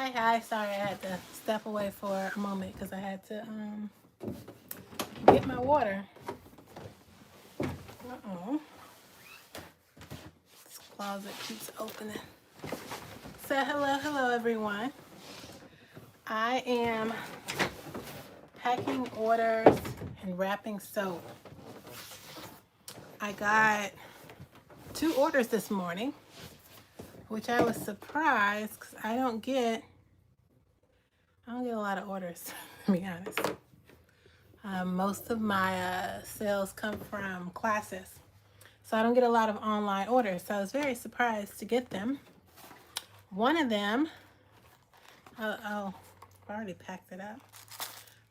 Hi. Sorry, I had to step away for a moment because I had to get my water. Uh-oh. This closet keeps opening. So, hello, everyone. I am packing orders and wrapping soap. I got 2 orders this morning, which I was surprised because I don't get a lot of orders, to be honest. Most of my sales come from classes. So I don't get a lot of online orders. So I was very surprised to get them. One of them, I've already packed it up.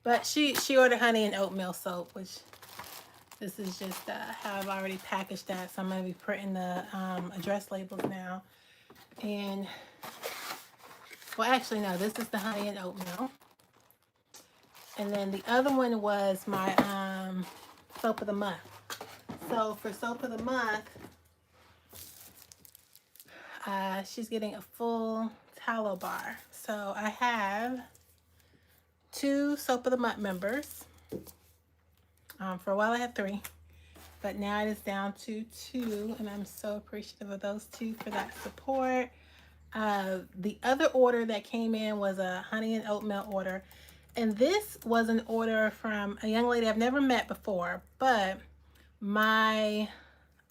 But she ordered honey and oatmeal soap, which this is just how I've already packaged that. So I'm going to be printing the address labels now. And, well, actually, no, this is the honey and oatmeal. And then the other one was my soap of the month. So for soap of the month, she's getting a full tallow bar. So I have 2 soap of the month members. For a while I had 3, but now it is down to 2, and I'm so appreciative of those 2 for that support. The other order that came in was a honey and oatmeal order, and this was an order from a young lady I've never met before, but my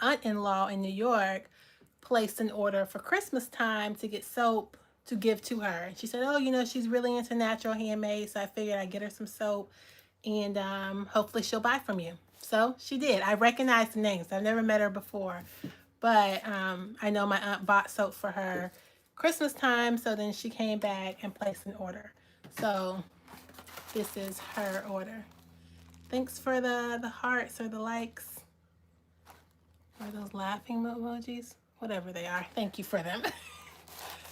aunt-in-law in New York placed an order for Christmas time to get soap to give to her. And she said, oh, you know, she's really into natural handmade, so I figured I'd get her some soap, and hopefully she'll buy from you. So she did. I recognized the names. I've never met her before, but I know my aunt bought soap for her Christmas time, so then she came back and placed an order. So this is her order. Thanks for the hearts or the likes or those laughing emojis, whatever they are. Thank you for them.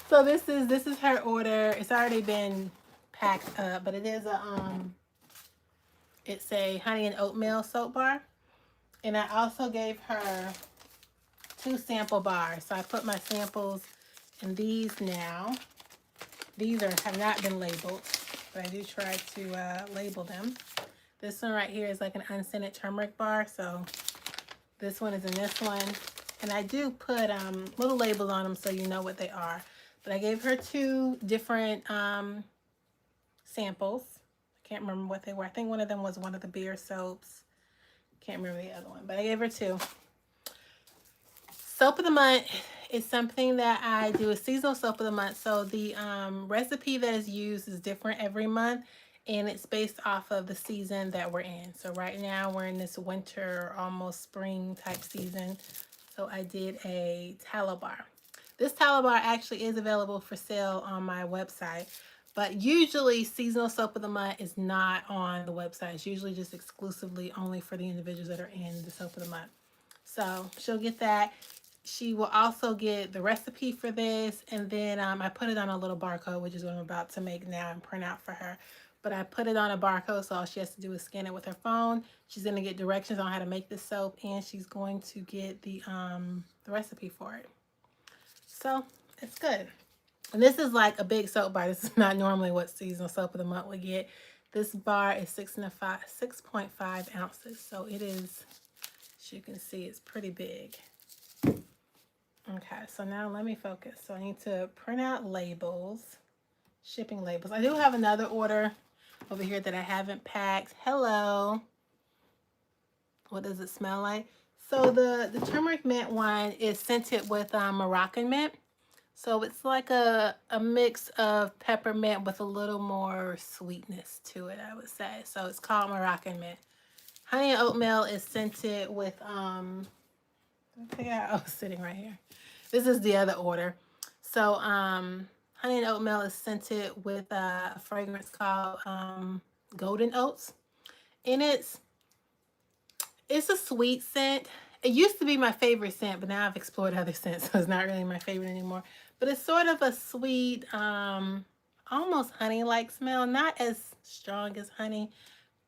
So this is her order. It's already been packed up, but it is it's a honey and oatmeal soap bar. And I also gave her 2 sample bars. So I put my samples in these now. These have not been labeled, but I do try to label them. This one right here is like an unscented turmeric bar. So this one is in this one. And I do put little labels on them so you know what they are. But I gave her 2 different samples. I can't remember what they were. I think one of them was one of the beer soaps. Can't remember the other one, but I gave her 2. Soap of the month is something that I do, a seasonal soap of the month. So the recipe that is used is different every month, and it's based off of the season that we're in. So right now we're in this winter, almost spring type season. So I did a tallow bar. This tallow bar actually is available for sale on my website, but usually seasonal soap of the month is not on the website. It's usually just exclusively only for the individuals that are in the soap of the month. So she'll get that. She will also get the recipe for this, and then I put it on a little barcode, which is what I'm about to make now and print out for her. But I put it on a barcode, so all she has to do is scan it with her phone. She's going to get directions on how to make this soap, and she's going to get the recipe for it. So it's good. And this is like a big soap bar. This is not normally what seasonal soap of the month would get. This bar is 6.5 ounces. So it is, as you can see, it's pretty big. Okay, so now let me focus. So I need to print out labels, shipping labels. I do have another order over here that I haven't packed. Hello. What does it smell like? So the turmeric mint one is scented with Moroccan mint. So it's like a mix of peppermint with a little more sweetness to it, I would say. So it's called Moroccan mint. Honey and oatmeal is scented with, oh, it's sitting right here. This is the other order. So honey and oatmeal is scented with a fragrance called Golden Oats. And it's a sweet scent. It used to be my favorite scent, but now I've explored other scents, so it's not really my favorite anymore. But it's sort of a sweet, almost honey-like smell. Not as strong as honey,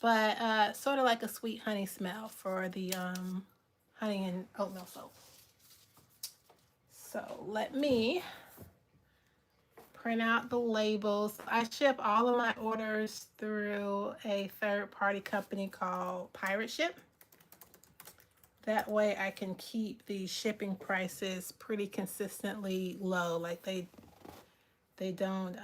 but sort of like a sweet honey smell for the honey and oatmeal soap. So let me print out the labels. I ship all of my orders through a third-party company called Pirate Ship. That way I can keep the shipping prices pretty consistently low. Like they don't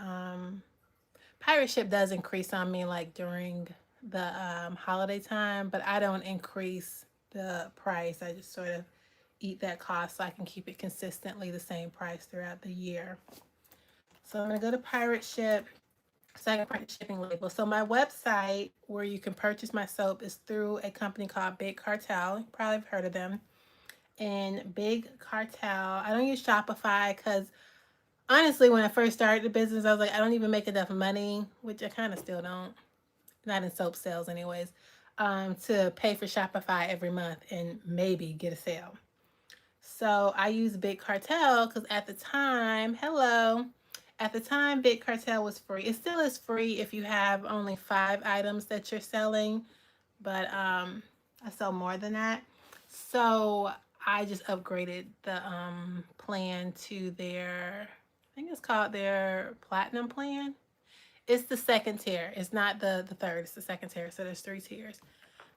Pirate Ship does increase on me like during the holiday time, but I don't increase the price. I just sort of eat that cost so I can keep it consistently the same price throughout the year. So I'm going to go to Pirate Ship so I can print the shipping label. So my website where you can purchase my soap is through a company called Big Cartel. You probably have heard of them. And Big Cartel, I don't use Shopify because honestly, when I first started the business, I was like, I don't even make enough money, which I kind of still don't, not in soap sales anyways, to pay for Shopify every month and maybe get a sale. So I use Big Cartel because at the time, at the time, Big Cartel was free. It still is free if you have only 5 items that you're selling, but I sell more than that. So I just upgraded the plan to their, I think it's called their platinum plan. It's the second tier. It's not the third. It's the second tier. So there's 3 tiers.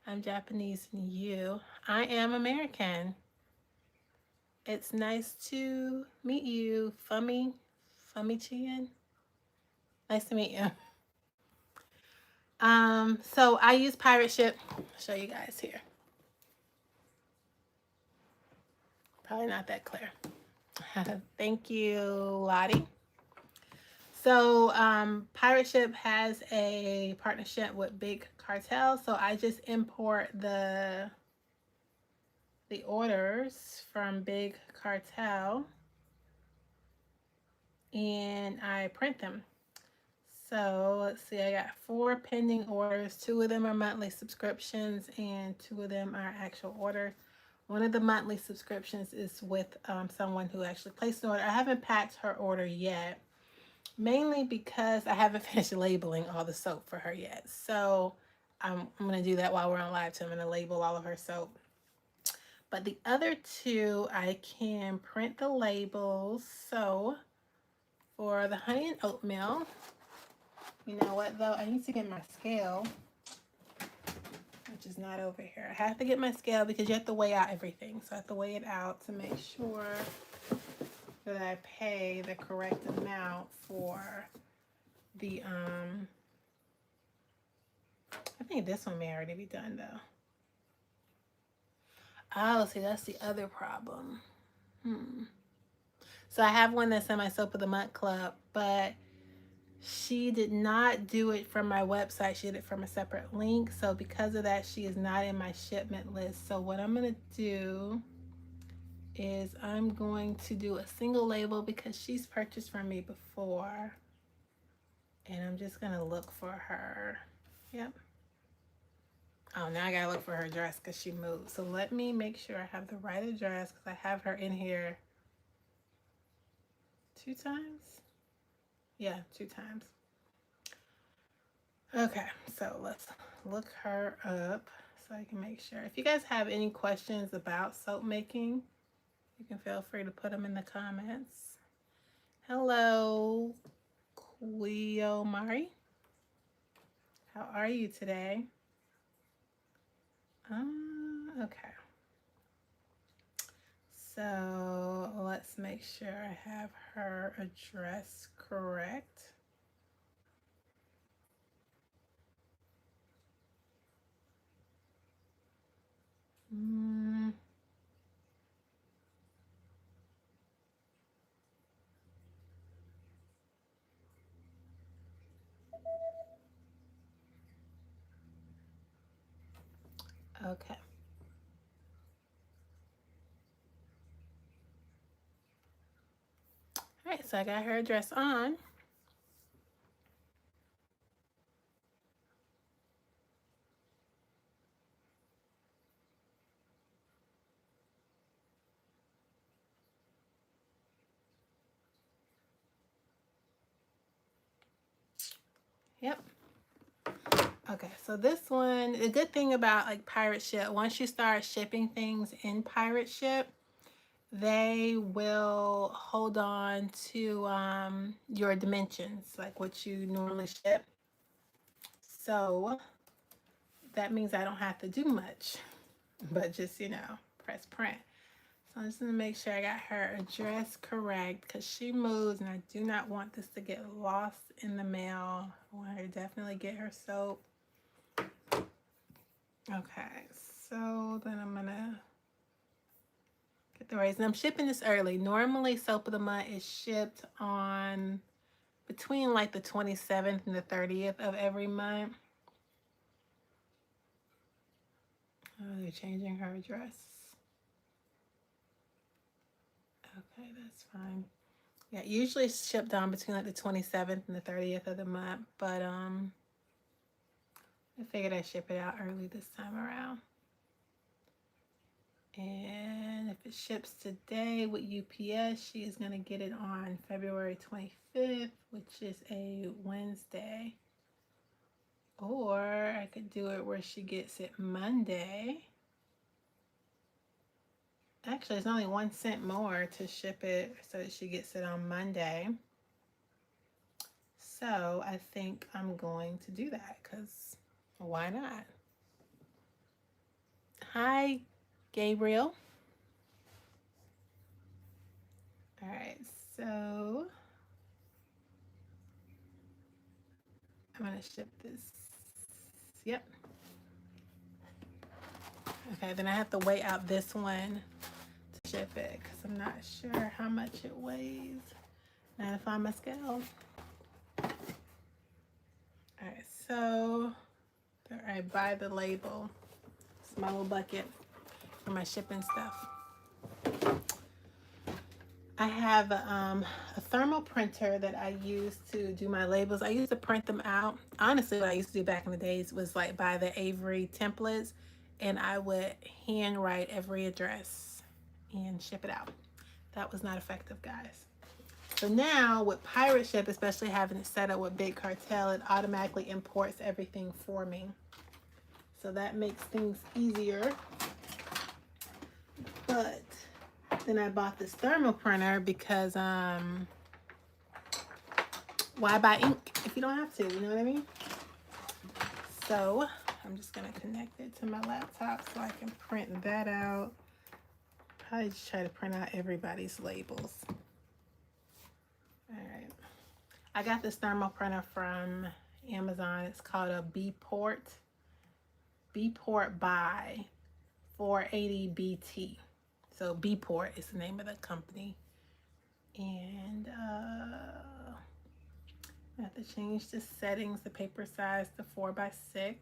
I'm Japanese and you. I am American. It's nice to meet you, Fummy Chien. Nice to meet you. So I use Pirate Ship. I'll show you guys here. Probably not that clear. Thank you, Lottie. So Pirate Ship has a partnership with Big Cartel. So I just import the orders from Big Cartel and I print them. So let's see, I got 4 pending orders. 2 of them are monthly subscriptions and 2 of them are actual orders. One of the monthly subscriptions is with someone who actually placed an order. I haven't packed her order yet, mainly because I haven't finished labeling all the soap for her yet. So I'm going to do that while we're on live, so I'm going to label all of her soap. But the other 2, I can print the labels. So for the honey and oatmeal, you know what though? I need to get my scale, which is not over here. I have to get my scale because you have to weigh out everything. So I have to weigh it out to make sure that I pay the correct amount for the, I think this one may already be done though. Oh, see, that's the other problem. So I have one that's in my Soap of the Month club, but she did not do it from my website. She did it from a separate link. So because of that, she is not in my shipment list. So what I'm going to do is I'm going to do a single label because she's purchased from me before. And I'm just going to look for her. Yep. Oh, now I got to look for her address because she moved. So let me make sure I have the right address because I have her in here 2 times. Yeah, 2 times. Okay, so let's look her up so I can make sure. If you guys have any questions about soap making, you can feel free to put them in the comments. Hello, Cleo Mari. How are you today? Okay. So let's make sure I have her address correct. Okay. All right, so I got her address on. Yep. Okay, so this one, the good thing about like Pirate Ship, once you start shipping things in Pirate Ship, they will hold on to your dimensions, like what you normally ship. So that means I don't have to do much, but just, you know, press print. So I'm just gonna make sure I got her address correct because she moves and I do not want this to get lost in the mail. I want her to definitely get her soap. Okay, so then I'm gonna get the raise. And I'm shipping this early. Normally Soap of the Month is shipped on between like the 27th and the 30th of every month. Oh, they're changing her address. Okay, that's fine. Yeah, usually it's shipped on between like the 27th and the 30th of the month, but I figured I'd ship it out early this time around. And if it ships today with UPS, she is going to get it on February 25th, which is a Wednesday. Or I could do it where she gets it Monday. Actually, it's only 1 cent more to ship it so that she gets it on Monday. So I think I'm going to do that because why not? Hi, Gabriel. All right, so I'm gonna ship this. Yep. Okay, then I have to weigh out this one to ship it because I'm not sure how much it weighs. Now to find my scale. All right, so I buy the label. It's my little bucket for my shipping stuff. I have a thermal printer that I use to do my labels. I used to print them out. Honestly, what I used to do back in the days was like buy the Avery templates and I would handwrite every address and ship it out. That was not effective, guys. So now with Pirate Ship, especially having it set up with Big Cartel, it automatically imports everything for me. So that makes things easier. But then I bought this thermal printer because why buy ink if you don't have to, you know what I mean? So I'm just gonna connect it to my laptop so I can print that out. Probably just try to print out everybody's labels. All right, I got this thermal printer from Amazon. It's called a Bport by 480BT. So Bport is the name of the company. And I have to change the settings, the paper size to 4x6.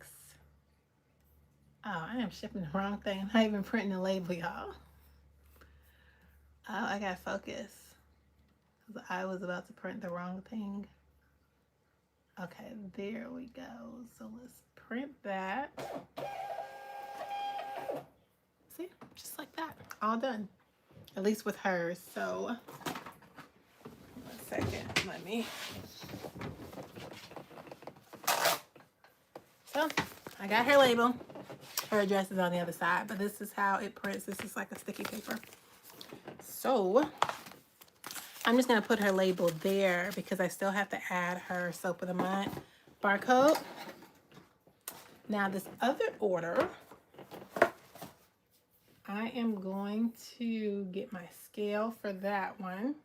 Oh, I am shipping the wrong thing. I'm not even printing the label, y'all. Oh, I gotta focus. I was about to print the wrong thing. Okay, there we go. So let's print that. See, just like that, all done. At least with hers. So, 1 second, let me. So, I got her label. Her address is on the other side, but this is how it prints. This is like a sticky paper. So, I'm just going to put her label there because I still have to add her Soap of the Month barcode. Now, this other order, I am going to get my scale for that one.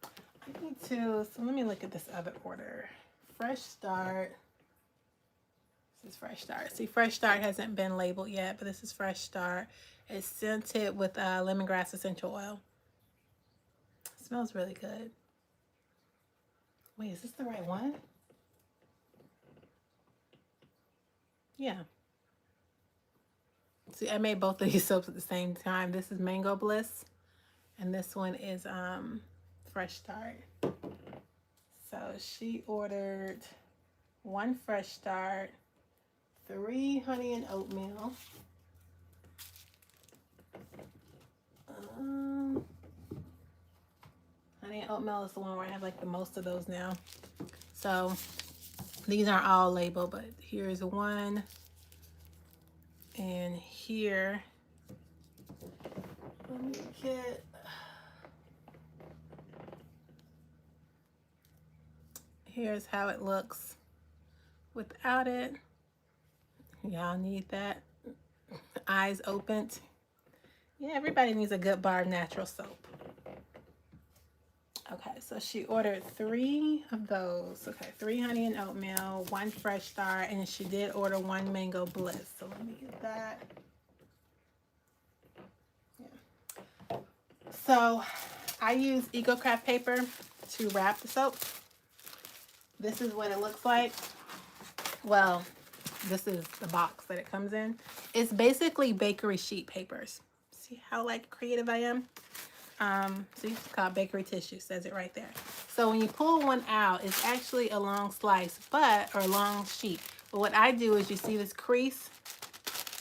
I need to, so let me look at this other order. Fresh Start. This is Fresh Start. See, Fresh Start hasn't been labeled yet, but this is Fresh Start. It's scented with lemongrass essential oil. It smells really good. Wait, is this the right one? Yeah. See, I made both of these soaps at the same time. This is Mango Bliss, and this one is Fresh Start. So she ordered 1 Fresh Start, 3 honey and oatmeal. Honey and oatmeal is the one where I have like the most of those now. So these aren't all labeled, but here's one. And here Let me get... Here's how it looks without it. Y'all need that. Eyes opened. Yeah, everybody needs a good bar of natural soap. Okay, so she ordered 3 of those. Okay, 3 honey and oatmeal, 1 Fresh Start, and she did order 1 Mango Bliss. So let me get that. Yeah. So I use EcoCraft paper to wrap the soap. This is what it looks like. Well, this is the box that it comes in. It's basically bakery sheet papers. See how like creative I am? See, it's called bakery tissue, says it right there. So when you pull one out, it's actually a long slice, or a long sheet. But what I do is, you see this crease?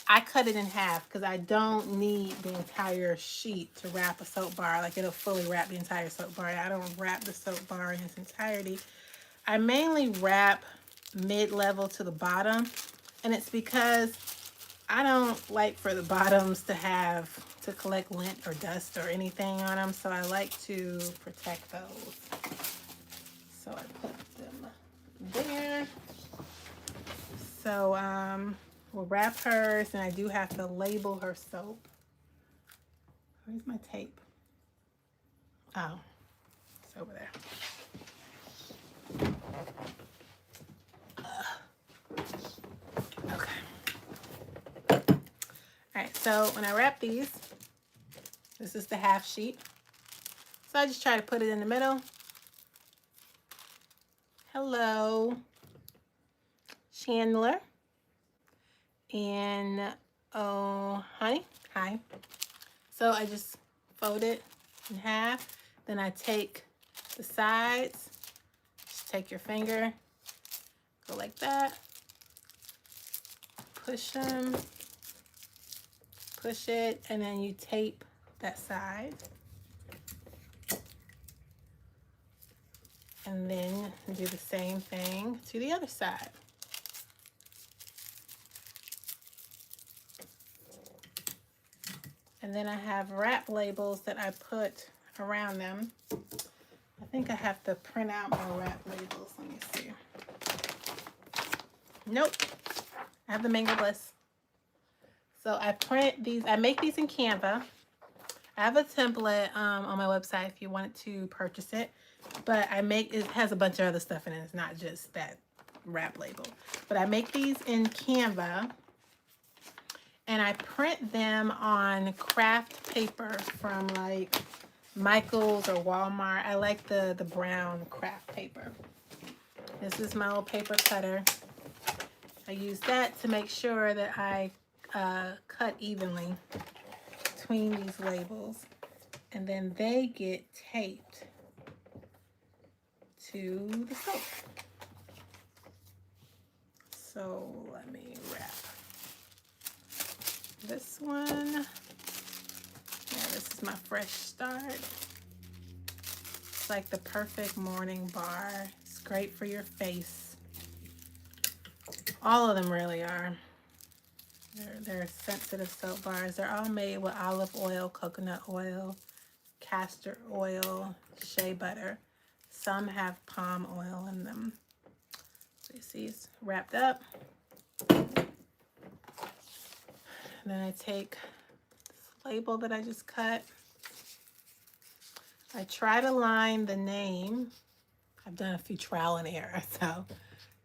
I cut it in half because I don't need the entire sheet to wrap a soap bar. Like, it'll fully wrap the entire soap bar. I don't wrap the soap bar in its entirety. I mainly wrap mid-level to the bottom, and it's because I don't like for the bottoms to collect lint or dust or anything on them, so I like to protect those. So I put them there. So we'll wrap hers, and I do have to label her soap. Where's my tape? Oh, it's over there. Okay. All right, so when I wrap these, this is the half sheet. So I just try to put it in the middle. Hello, Chandler. And oh, honey, hi. So I just fold it in half. Then I take the sides, just take your finger, go like that, push them, push it, and then you tape that side. And then do the same thing to the other side. And then I have wrap labels that I put around them. I think I have to print out my wrap labels. Let me see. Nope. I have the Mango Bliss. So I print these. I make these in Canva. I have a template on my website if you wanted to purchase it. But it has a bunch of other stuff in it. It's not just that wrap label. But I make these in Canva. And I print them on craft paper from like Michael's or Walmart. I like the brown craft paper. This is my old paper cutter. I use that to make sure that I cut evenly between these labels. And then they get taped to the soap. So let me wrap this one. Yeah, this is my Fresh Start. It's like the perfect morning bar. It's great for your face. All of them really are. They're sensitive soap bars. They're all made with olive oil, coconut oil, castor oil, shea butter. Some have palm oil in them. So you see it's wrapped up. And then I take this label that I just cut. I try to line the name. I've done a few trial and error, so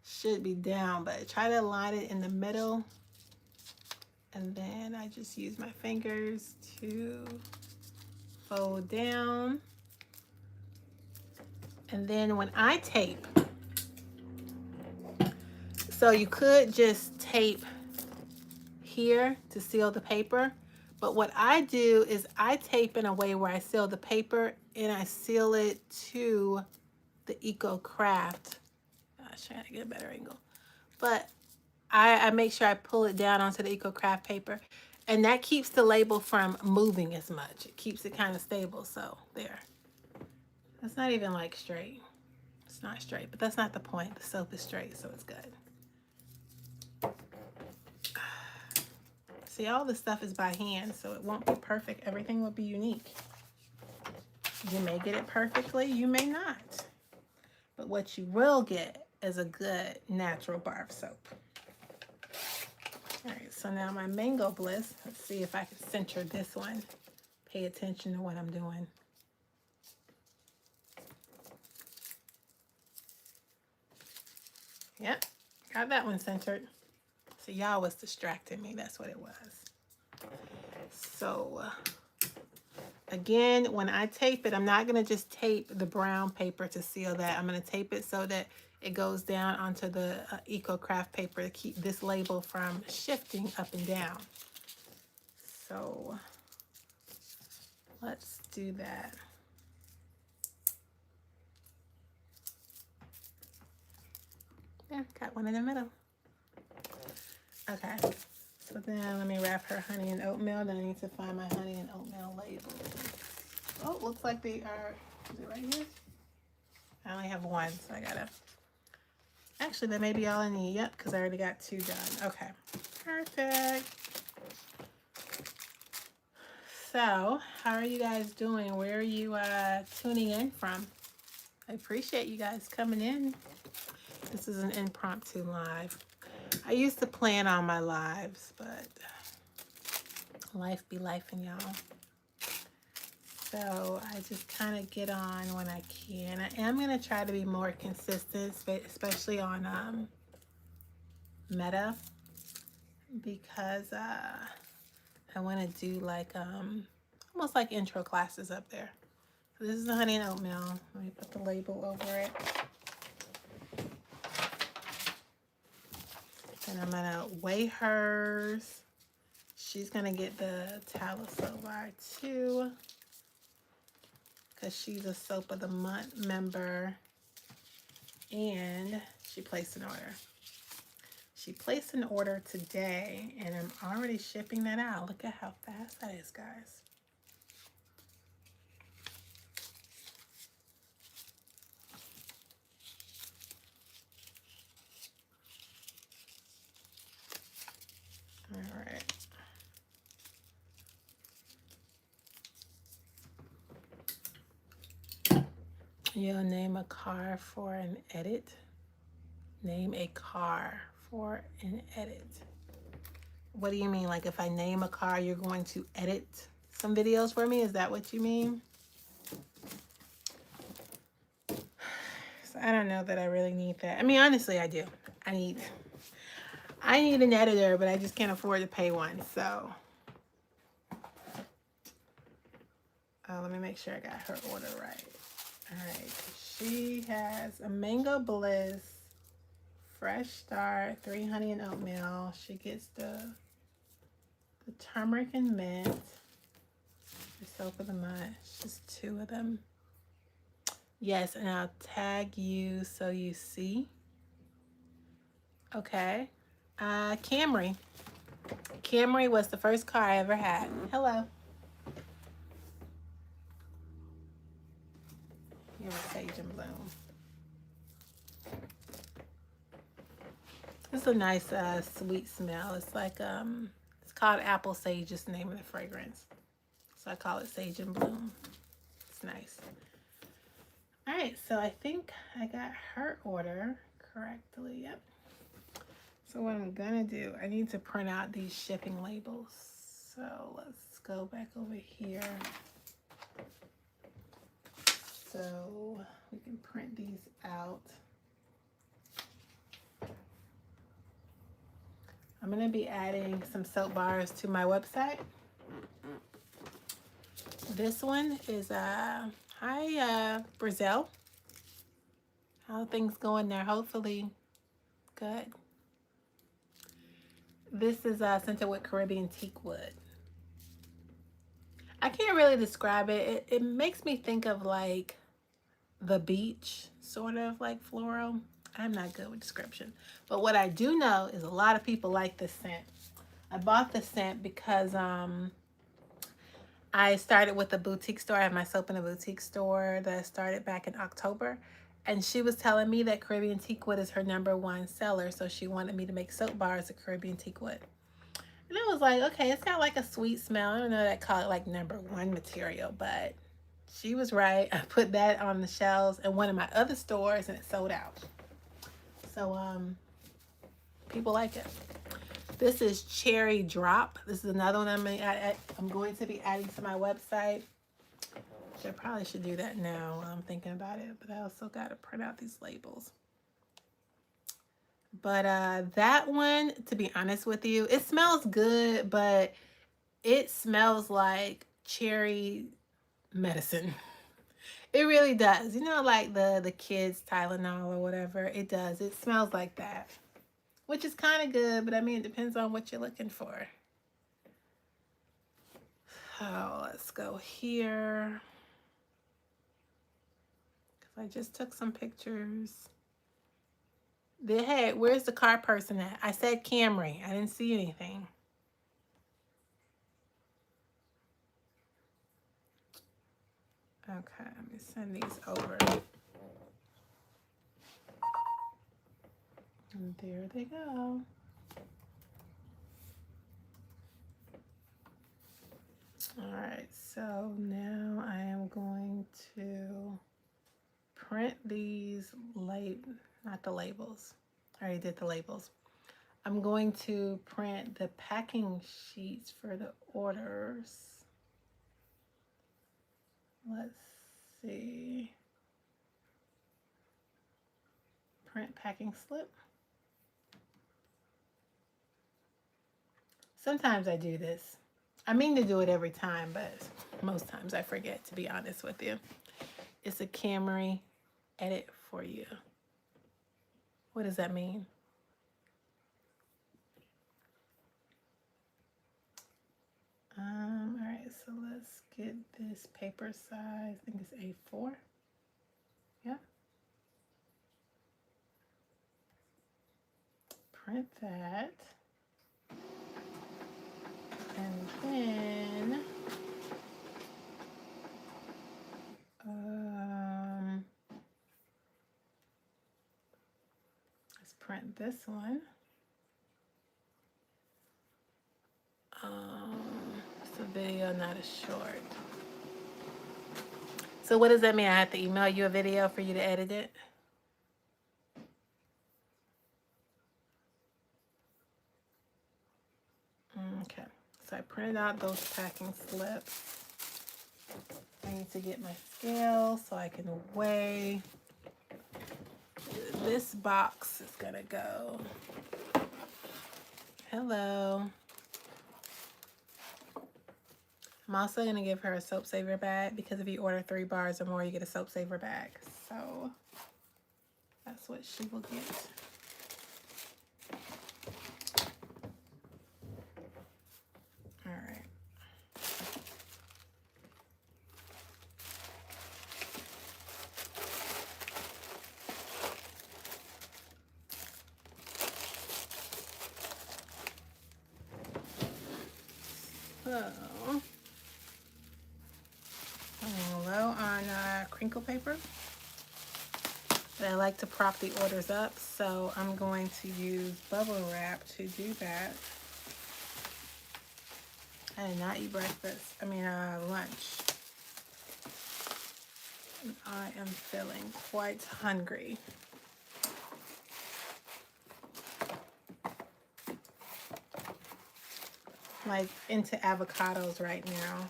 should be down, but I try to line it in the middle. And then I just use my fingers to fold down. And then when I tape, so you could just tape here to seal the paper, but what I do is I tape in a way where I seal the paper and I seal it to the EcoCraft. I'm trying to get a better angle, but I make sure I pull it down onto the EcoCraft paper, and that keeps the label from moving as much. It keeps it kind of stable. So there, that's not even like straight. It's not straight, but that's not the point. The soap is straight, so it's good. See, all this stuff is by hand, so it won't be perfect. Everything will be unique. You may get it perfectly, you may not. But what you will get is a good natural bar of soap. All right, so now my Mango Bliss. Let's see if I can center this one. Pay attention to what I'm doing. Yep, got that one centered. So y'all was distracting me. That's what it was. So again, when I tape it, I'm not going to just tape the brown paper to seal that. I'm going to tape it so that it goes down onto the EcoCraft paper to keep this label from shifting up and down. So let's do that. Yeah, got one in the middle. Okay, so then let me wrap her honey and oatmeal. Then I need to find my honey and oatmeal labels. Oh, looks like they are, is it right here? I only have one, so I gotta, actually that may be all I need. Yep, because I already got 2 done. Okay, perfect. So, how are you guys doing? Where are you tuning in from? I appreciate you guys coming in. This is an impromptu live. I used to plan on my lives, but life be lifing, y'all. So I just kind of get on when I can. I am going to try to be more consistent, especially on Meta, because I want to do like almost like intro classes up there. So this is the honey and oatmeal. Let me put the label over it. And I'm gonna weigh hers. She's gonna get the tallow soap bar too, because she's a soap of the month member, and she placed an order. She placed an order today, and I'm already shipping that out. Look at how fast that is, guys. All right. You'll name a car for an edit. Name a car for an edit. What do you mean? Like if I name a car, you're going to edit some videos for me? Is that what you mean? So I don't know that I really need that. I mean, honestly, I do. I need an editor, but I just can't afford to pay one. So let me make sure I got her order right. All right, she has a Mango Bliss, Fresh Start, 3 honey and oatmeal. She gets the turmeric and mint, the soap of the month. It's just 2 of them. Yes, and I'll tag you so you see. Okay. Camry. Camry was the first car I ever had. Hello. You're a Sage and Bloom. It's a nice sweet smell. It's like it's called Apple Sage, is the name of the fragrance. So I call it Sage and Bloom. It's nice. All right, so I think I got her order correctly. Yep. So what I'm gonna do, I need to print out these shipping labels. So let's go back over here. So we can print these out. I'm gonna be adding some soap bars to my website. This one is hi Brazil. How are things going there? Hopefully good. This is scented with Caribbean teak wood. I can't really describe it. It makes me think of like the beach, sort of like floral. I'm not good with description. But what I do know is a lot of people like this scent. I bought the scent because I started with a boutique store. I have my soap in a boutique store that I started back in October. And she was telling me that Caribbean teak wood is her #1 seller. So she wanted me to make soap bars of Caribbean teak wood. And I was like, okay, it's got like a sweet smell. I don't know that call it like #1 material, but she was right. I put that on the shelves in one of my other stores and it sold out. So people like it. This is Cherry Drop. This is another one I'm going to be adding to my website. I probably should do that now while I'm thinking about it, but I also got to print out these labels. But that one, to be honest with you, it smells good, but it smells like cherry medicine. It really does. You know, like the kids Tylenol or whatever. It does. It smells like that, which is kind of good, but I mean, it depends on what you're looking for. Oh, let's go here. Because I just took some pictures. Hey, where's the car person at? I said Camry. I didn't see anything. Okay, let me send these over. And there they go. All right, so now I am going to print these not the labels. I already did the labels. I'm going to print the packing sheets for the orders. Let's see. Print packing slip. Sometimes I do this. I mean to do it every time, but most times I forget, to be honest with you. It's a Camry edit for you. What does that mean? All right, so let's get this paper size. I think it's A4. Yeah. Print that. And then let's print this one. It's a video, not a short. So what does that mean? I have to email you a video for you to edit it? Okay, so I printed out those packing slips. I need to get my scale so I can weigh. This box is gonna go. Hello. I'm also gonna give her a Soap Saver bag because if you order 3 bars or more, you get a Soap Saver bag. So that's what she will get. All right. So I'm low on crinkle paper, but I like to prop the orders up, so I'm going to use bubble wrap to do that. I did not eat breakfast. Lunch. And I am feeling quite hungry. Like into avocados right now.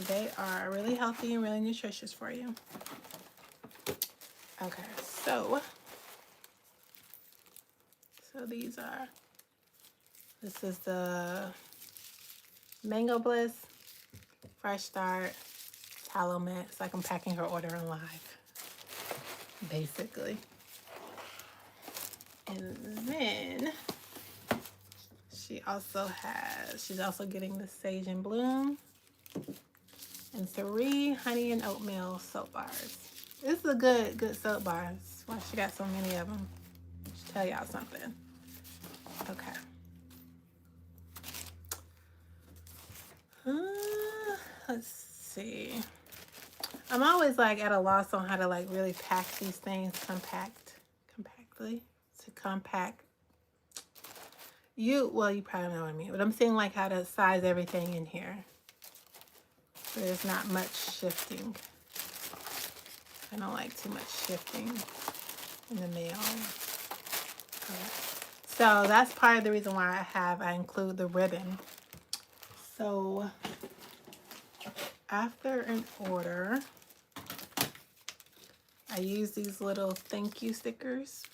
They are really healthy and really nutritious for you. Okay, so this is the Mango Bliss Fresh Start Tallow Mint. It's like I'm packing her order in live, basically. And then she's also getting the Sage and Bloom and 3 honey and oatmeal soap bars. This is a good soap bar. That's why she got so many of them. Should tell y'all something. Okay. Let's see. I'm always like at a loss on how to like really pack these things compactly to compact. Well, you probably know what I mean, but I'm seeing like how to size everything in here. So there's not much shifting. I don't like too much shifting in the mail. Okay. So that's part of the reason why I include the ribbon. So after an order, I use these little thank you stickers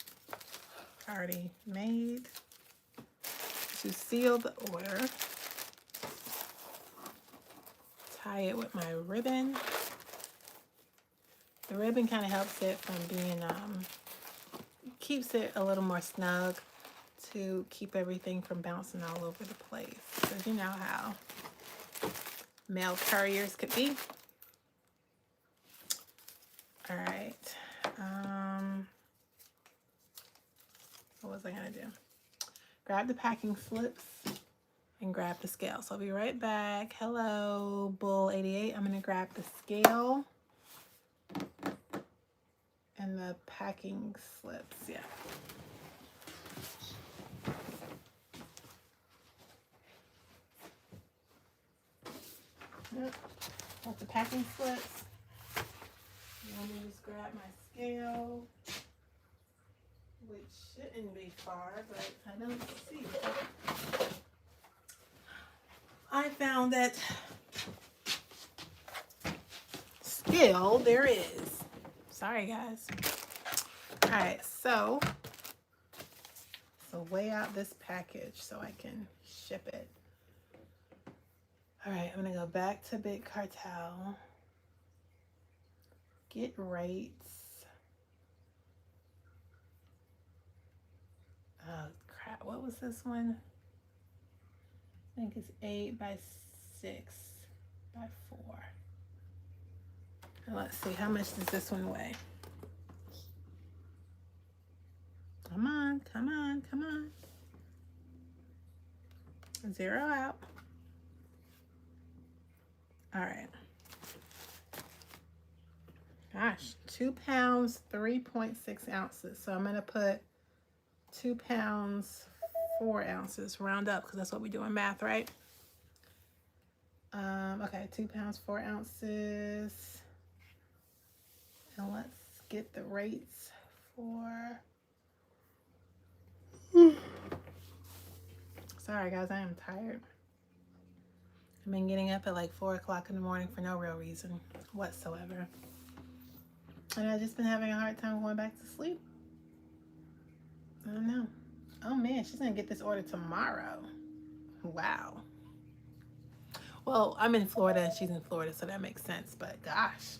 already made to seal the order. Tie it with my ribbon. The ribbon kind of helps it from being, keeps it a little more snug to keep everything from bouncing all over the place. Because you know how mail couriers could be. All right. What was I gonna do? Grab the packing slips and grab the scale. So I'll be right back. Hello, Bull 88. I'm gonna grab the scale and the packing slips. Yeah. Yep. Got the packing slips. Let me just grab my scale, which shouldn't be far, but I don't see it. I found that scale there is. Sorry, guys. All right, so weigh out this package so I can ship it. All right, I'm gonna go back to Big Cartel. Get rates. Oh crap, what was this one? I think it's 8 by 6 by 4. And let's see, how much does this one weigh? Come on, come on, come on. 0 out. All right. Gosh, 2 pounds, 3.6 ounces. So I'm going to put 2 pounds, 4 ounces, round up, because that's what we do in math, right? Okay, 2 pounds, 4 ounces. And let's get the rates for... Sorry, guys, I am tired. I've been getting up at like 4 o'clock in the morning for no real reason whatsoever. And I've just been having a hard time going back to sleep. I don't know. Oh man, she's gonna get this order tomorrow. Wow. Well, I'm in Florida and she's in Florida, so that makes sense, but gosh.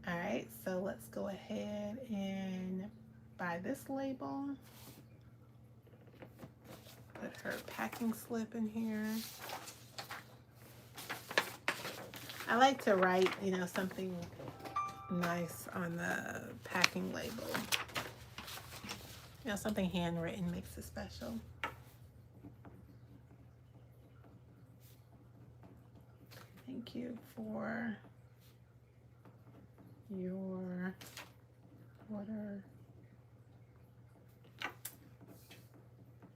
All right, so let's go ahead and buy this label. Put her packing slip in here. I like to write, you know, something nice on the packing label. You know, something handwritten makes it special. Thank you for your order.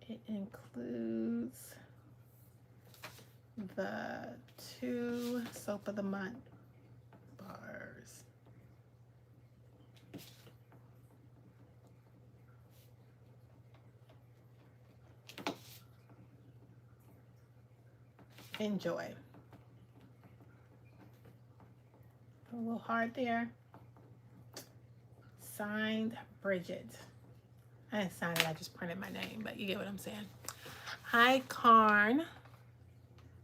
It includes the 2 Soap of the Month bars. Enjoy. A little hard there. Signed, Bridget. I didn't sign it, I just printed my name, but you get what I'm saying. Hi, Karn.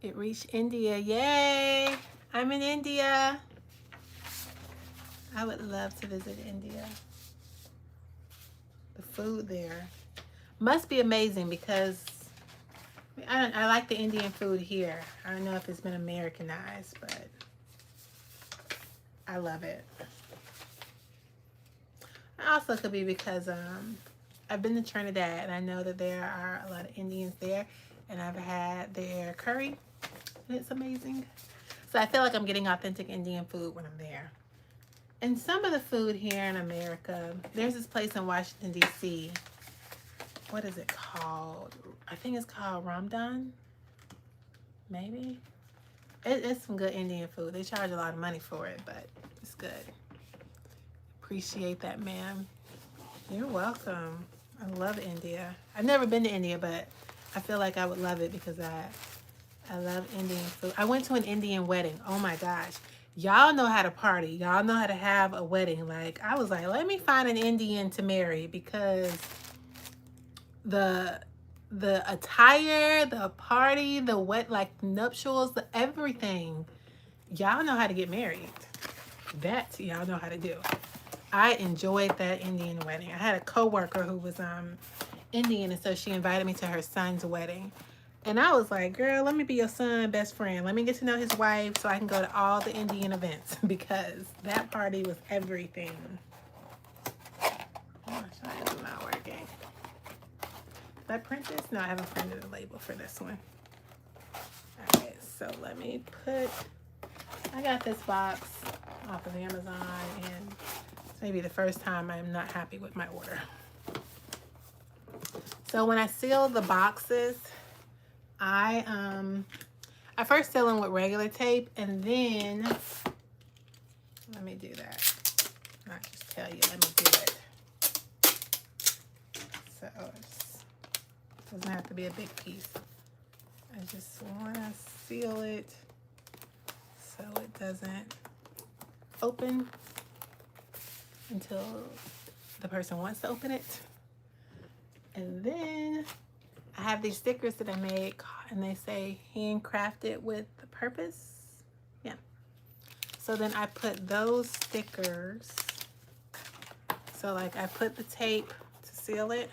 It reached India. Yay! I'm in India. I would love to visit India. The food there must be amazing because I like the Indian food here. I don't know if it's been Americanized, but I love it. Also could be because I've been to Trinidad and I know that there are a lot of Indians there, and I've had their curry and it's amazing. So I feel like I'm getting authentic Indian food when I'm there. And some of the food here in America, there's this place in Washington, D.C. what is it called? I think it's called Ramdan, maybe. It's some good Indian food. They charge a lot of money for it, but it's good. Appreciate that, ma'am. You're welcome. I love India. I've never been to India, but I feel like I would love it because I love Indian food. I went to an Indian wedding. Oh my gosh. Y'all know how to party. Y'all know how to have a wedding. Like, I was like, let me find an Indian to marry because the attire, the party, the like nuptials, the everything. Y'all know how to get married. That y'all know how to do. I enjoyed that Indian wedding. I had a coworker who was Indian, and so she invited me to her son's wedding. And I was like, girl, let me be your son's best friend. Let me get to know his wife so I can go to all the Indian events because that party was everything. Oh, gosh, it's not working. Did I print this? No, I haven't printed a label for this one. All right, so let me put, I got this box off of Amazon, and it's maybe the first time I'm not happy with my order. So when I seal the boxes, I first seal them with regular tape, and then let me do that. Not just tell you, let me do it. So it doesn't have to be a big piece. I just want to seal it so it doesn't open until the person wants to open it. And then I have these stickers that I made, and they say handcrafted with the purpose. Yeah. So then I put those stickers. So like I put the tape to seal it,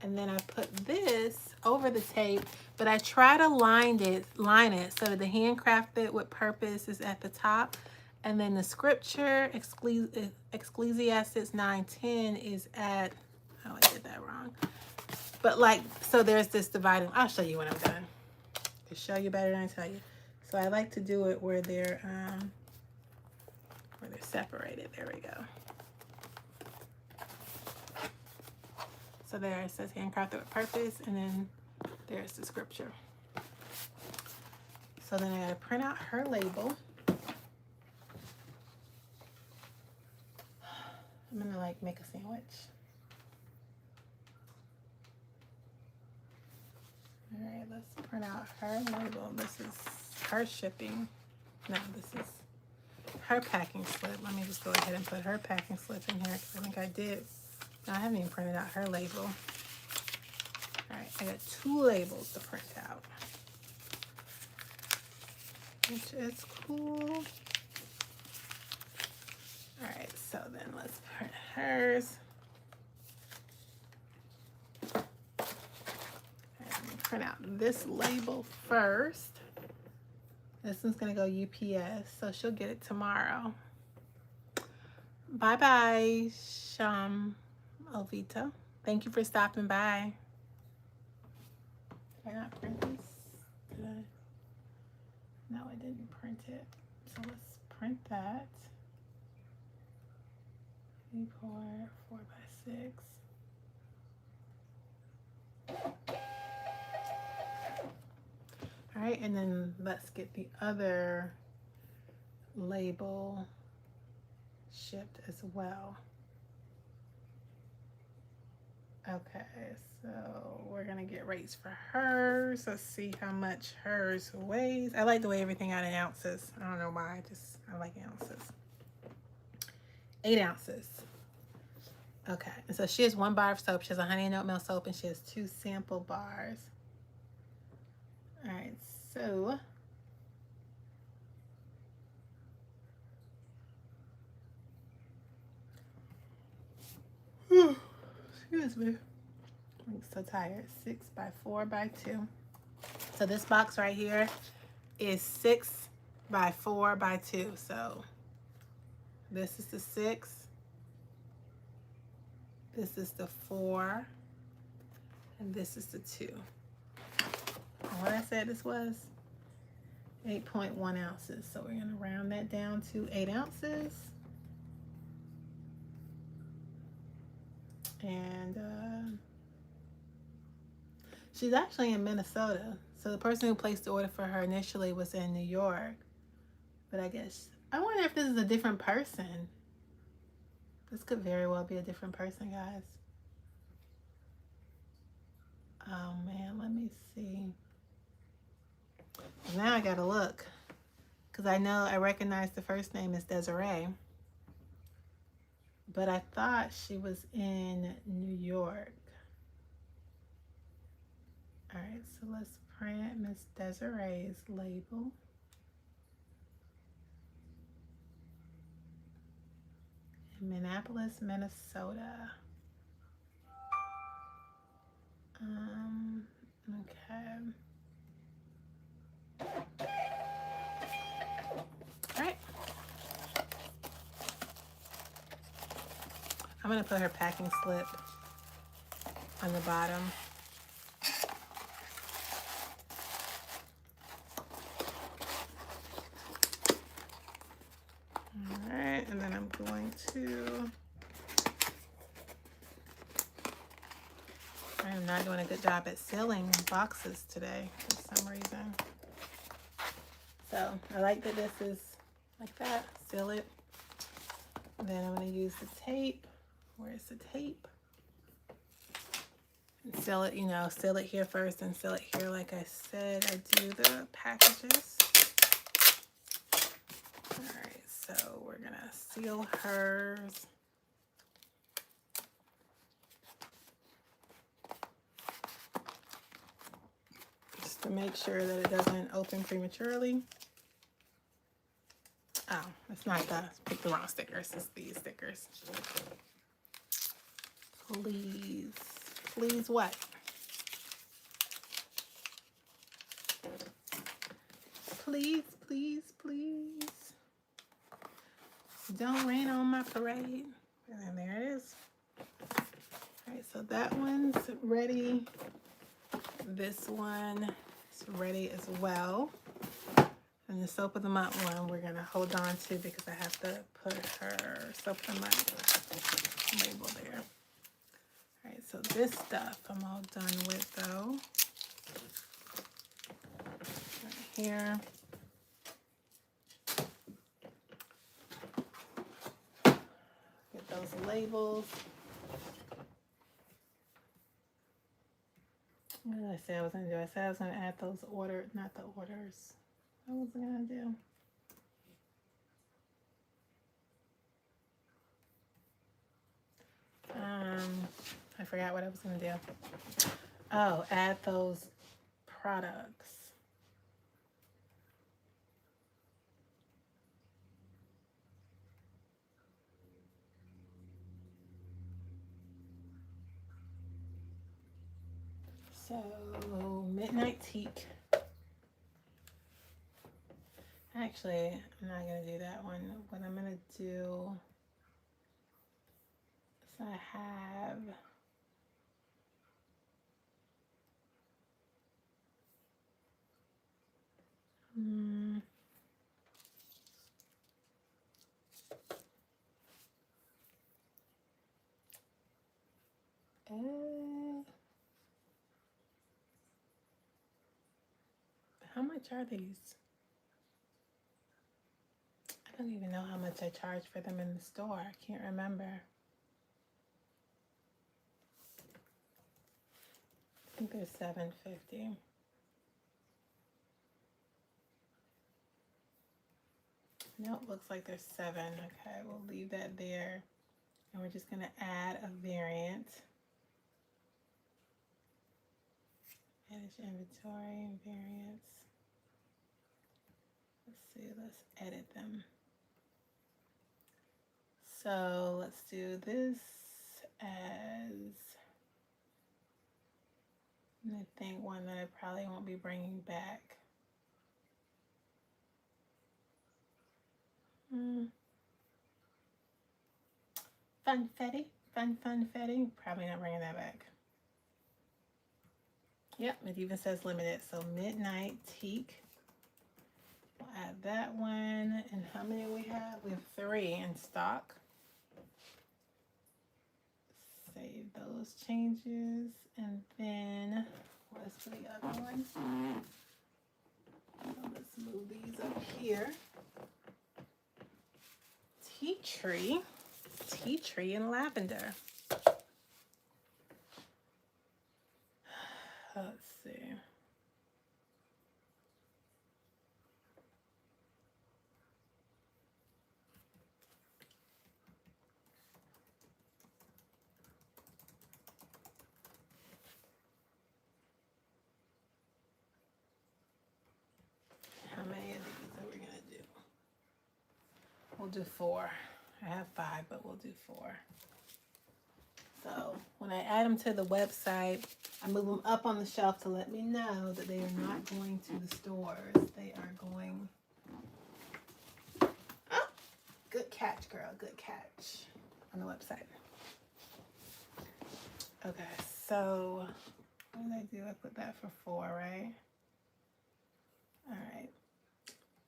and then I put this over the tape, but I try to line it so that the handcrafted with purpose is at the top, and then the scripture Ecclesiastes 9:10 is at, oh, I did that wrong. But like, so there's this dividing. I'll show you when I'm done. To show you better than I tell you. So I like to do it where they're separated. There we go. So there it says handcrafted with purpose, and then there's the scripture. So then I gotta print out her label. I'm gonna like make a sandwich. All right, let's print out her label. This is her shipping. No, this is her packing slip. Let me just go ahead and put her packing slip in here because I think I did. No, I haven't even printed out her label. All right, I got 2 labels to print out, which is cool. All right, so then let's print hers. Print out this label first. This one's gonna go UPS, so she'll get it tomorrow. Bye bye, Sham Ovita. Thank you for stopping by. Did I not print this? Did I? No, I didn't print it. So let's print that. 4x6. All right, and then let's get the other label shipped as well. Okay, so we're gonna get rates for hers. Let's see how much hers weighs. I like the way everything out in ounces. I don't know why, I like ounces. 8 ounces. Okay, and so she has 1 bar of soap. She has a honey and oatmeal soap, and she has 2 sample bars. All right, so excuse me, I'm so tired. 6 by 4 by 2. So this box right here is 6 by 4 by 2. So this is the 6, this is the 4, and this is the 2. What I said this was 8.1 ounces. So we're gonna round that down to 8 ounces. And She's actually in Minnesota. So the person who placed the order for her initially was in New York. But I guess, I wonder if this is a different person. This could very well be a different person, guys. Oh man, let me see. Now I gotta look. Because I know I recognize the first name as Desiree. But I thought she was in New York. Alright, so let's print Miss Desiree's label. In Minneapolis, Minnesota. Okay. Alright. I'm going to put her packing slip on the bottom. Alright, and then I'm going to... I am not doing a good job at sealing boxes today for some reason. So I like that this is like that. Seal it. And then I'm going to use the tape. Where's the tape? And seal it, you know, seal it here first and seal it here. Like I said, I do the packages. All right, so we're going to seal hers. Just to make sure that it doesn't open prematurely. Oh, it's not the, pick the wrong stickers. It's these stickers. Please, please what? Please, please, please. Don't rain on my parade. And there it is. All right, so that one's ready. This one is ready as well. And the Soap of the Month one we're gonna hold on to because I have to put her Soap of the Month label there. All right, so this stuff I'm all done with though. Right here. Get those labels. What did I say I was gonna do? I said I was gonna add those not the orders. What was I gonna do? I forgot what I was gonna do. Oh, add those products. So, Midnight Teak. Actually, I'm not going to do that one. What I'm going to do is I have... how much are these? I don't even know how much I charge for them in the store. I can't remember. I think they're $7.50. No, it looks like there's $7. Okay, we'll leave that there. And we're just going to add a variant. Manage inventory and variants. Let's see, let's edit them. So let's do this as, I think, one that I probably won't be bringing back. Funfetti, Funfetti, probably not bringing that back. Yep, it even says limited, so Midnight Teak. We'll add that one, and how many we have? We have 3 in stock. Save those changes, and then what let's put the other one. So let's move these up here. Tea tree and lavender. Let's see. How many of these are we gonna do? We'll do 4. I have 5, but we'll do 4. So when I add them to the website, I move them up on the shelf to let me know that they are not going to the stores. They are going. Oh, good catch, girl. Good catch on the website. Okay, so what did I do? I put that for 4, right? All right.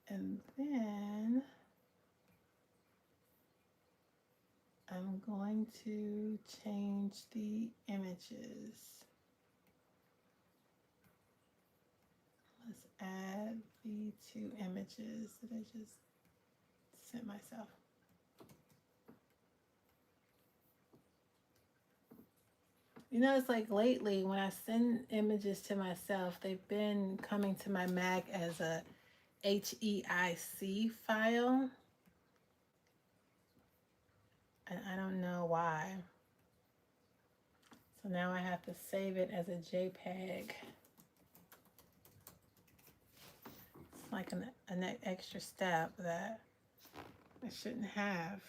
And then I'm going to change the images. Let's add the 2 images that I just sent myself. You know, it's like lately when I send images to myself, they've been coming to my Mac as a HEIC file. And I don't know why. So now I have to save it as a JPEG. It's like an extra step that I shouldn't have.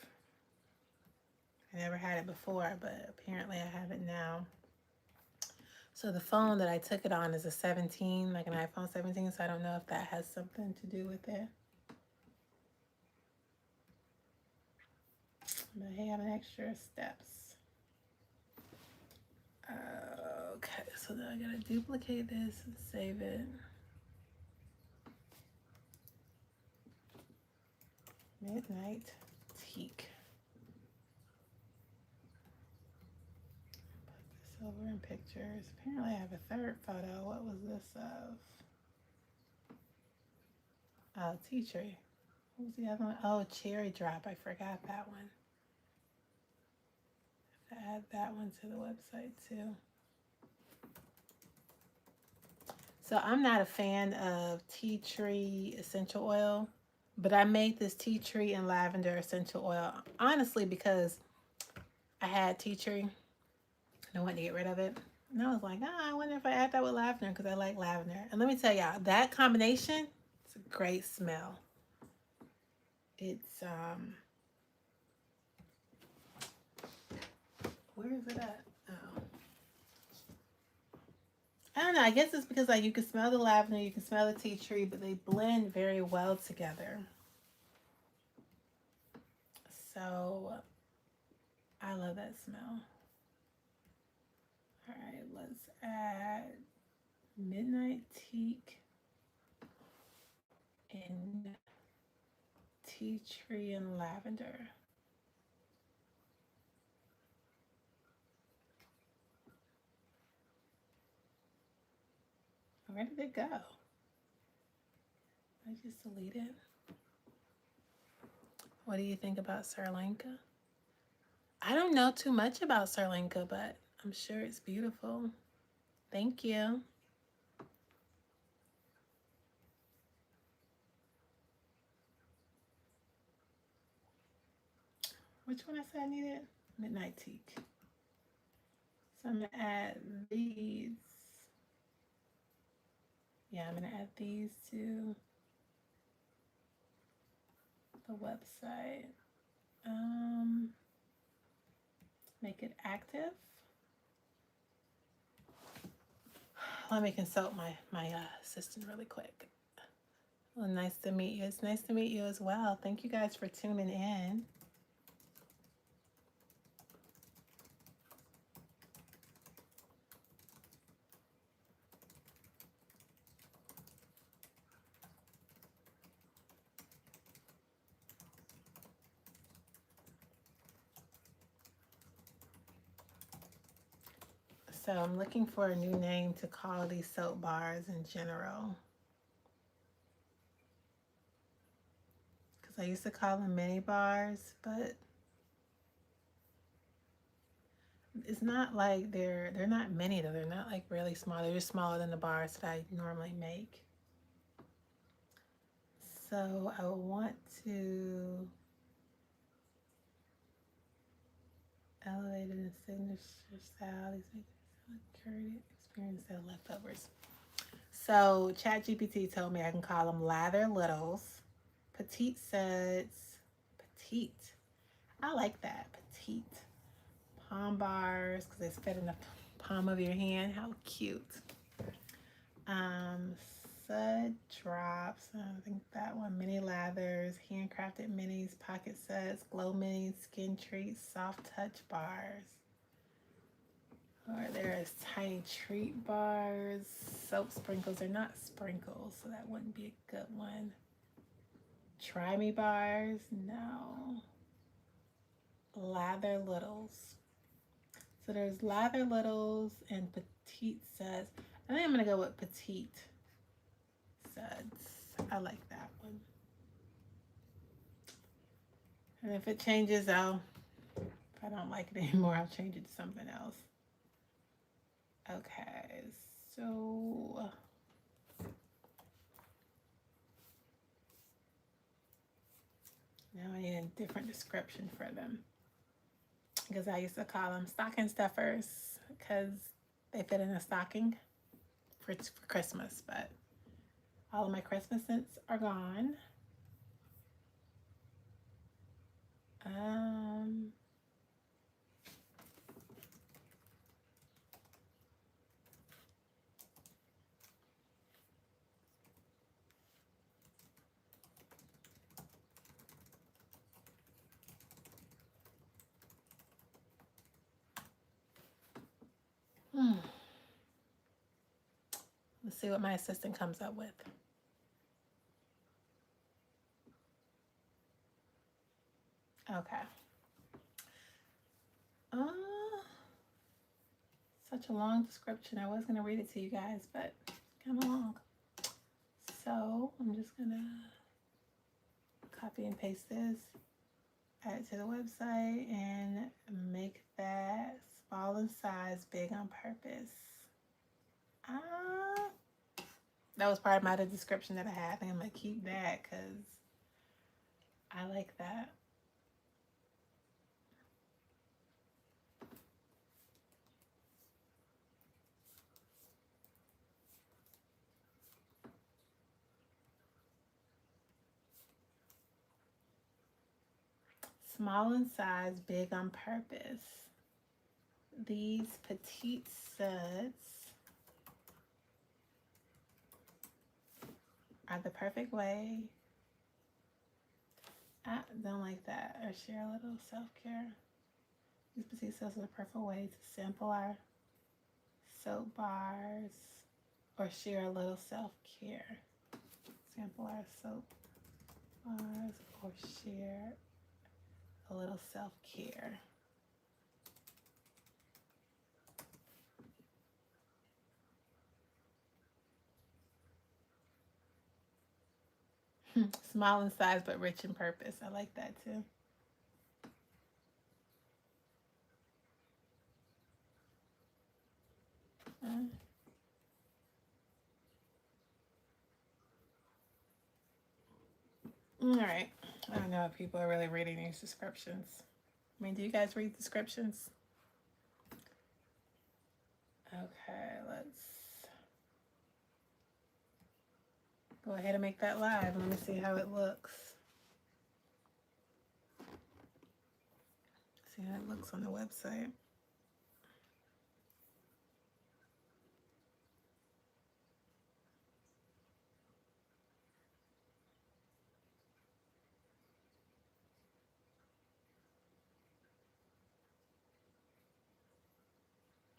I never had it before, but apparently I have it now. So the phone that I took it on is a 17, like an iPhone 17, so I don't know if that has something to do with it. But I have an extra steps. Okay, so then I gotta duplicate this and save it. Midnight Teak. Put this over in pictures. Apparently I have a third photo. What was this of? Oh, tea tree. What was the other one? Oh, cherry drop. I forgot that one. I have to add that one to the website too. So I'm not a fan of tea tree essential oil, but I made this tea tree and lavender essential oil honestly because I had tea tree and I wanted to get rid of it. And I was like, I wonder if I add that with lavender because I like lavender. And let me tell y'all, that combination, it's a great smell. It's, where is it at? Oh. I don't know. I guess it's because like you can smell the lavender, you can smell the tea tree, but they blend very well together. So I love that smell. All right, let's add Midnight Teak and tea tree and lavender. Where did it go? I just deleted it. What do you think about Sri Lanka? I don't know too much about Sri Lanka, but I'm sure it's beautiful. Thank you. Which one I said I needed? Midnight Teak. So I'm gonna add these. Yeah, I'm gonna add these to the website. Make it active. Let me consult my assistant really quick. Well, nice to meet you. It's nice to meet you as well. Thank you guys for tuning in. So I'm looking for a new name to call these soap bars in general. Because I used to call them mini bars, but it's not like they're not mini though. They're not like really small. They're just smaller than the bars that I normally make. So I want to elevate it in signature style. These make current experience their leftovers. So ChatGPT told me I can call them lather littles, petite suds, petite. I like that, petite. Palm bars, because they fit in the palm of your hand. How cute. Sud drops. I think that one. Mini lathers, handcrafted minis, pocket suds, glow minis, skin treats, soft touch bars. Or there's tiny treat bars. Soap sprinkles are not sprinkles, so that wouldn't be a good one. Try me bars, no. Lather littles. So there's lather littles and petite suds. I think I'm gonna go with petite suds. I like that one. And if it changes, if I don't like it anymore, I'll change it to something else. Okay, so now I need a different description for them. Because I used to call them stocking stuffers because they fit in a stocking for Christmas, but all of my Christmas scents are gone. Let's see what my assistant comes up with. Okay. Such a long description. I was going to read it to you guys, but it's kind of long. So I'm just going to copy and paste this, add it to the website, and make that small in size, big on purpose. That was part of my description that I had. I think I'm going to keep that because I like that. Small in size, big on purpose. These petite suds are the perfect way. I don't like that. Or share a little self-care. These petite suds are the perfect way to sample our soap bars or share a little self-care. Sample our soap bars or share a little self-care. Small in size but rich in purpose. I like that too. All right. I don't know if people are really reading these descriptions. I mean, do you guys read descriptions? Okay, let's go ahead and make that live. Let me see how it looks. See how it looks on the website.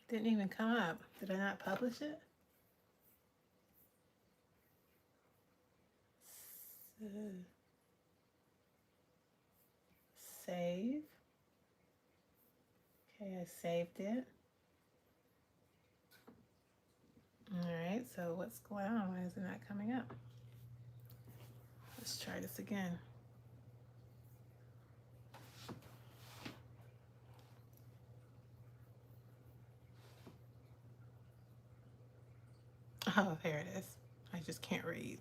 Didn't even come up. Did I not publish it? Save. Okay, I saved it. So what's going on? Why is it not coming up? Let's try this again. Oh, there it is. I just can't read.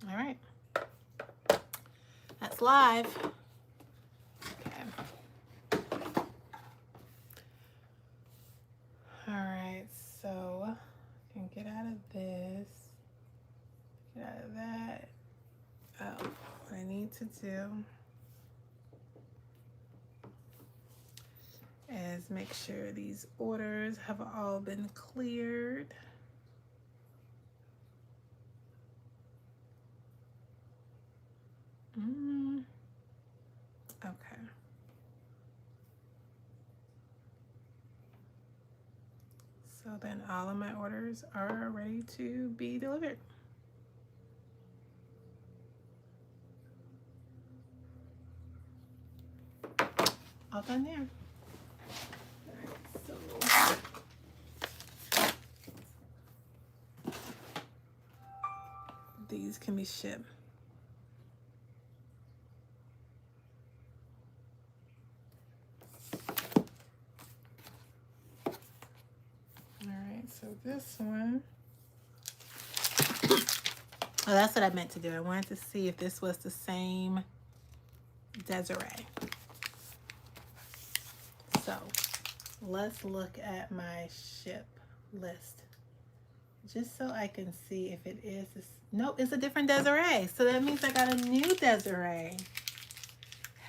All right. That's live. Okay. All right. So I can get out of this. Get out of that. Oh, what I need to do is make sure these orders have all been cleared. Okay. So then all of my orders are ready to be delivered. All done there. These can be shipped. All right, so this one. Oh, that's what I meant to do. I wanted to see if this was the same Desiree. So let's look at my ship list just so I can see if it is this. Nope, it's a different Desiree. So that means I got a new Desiree.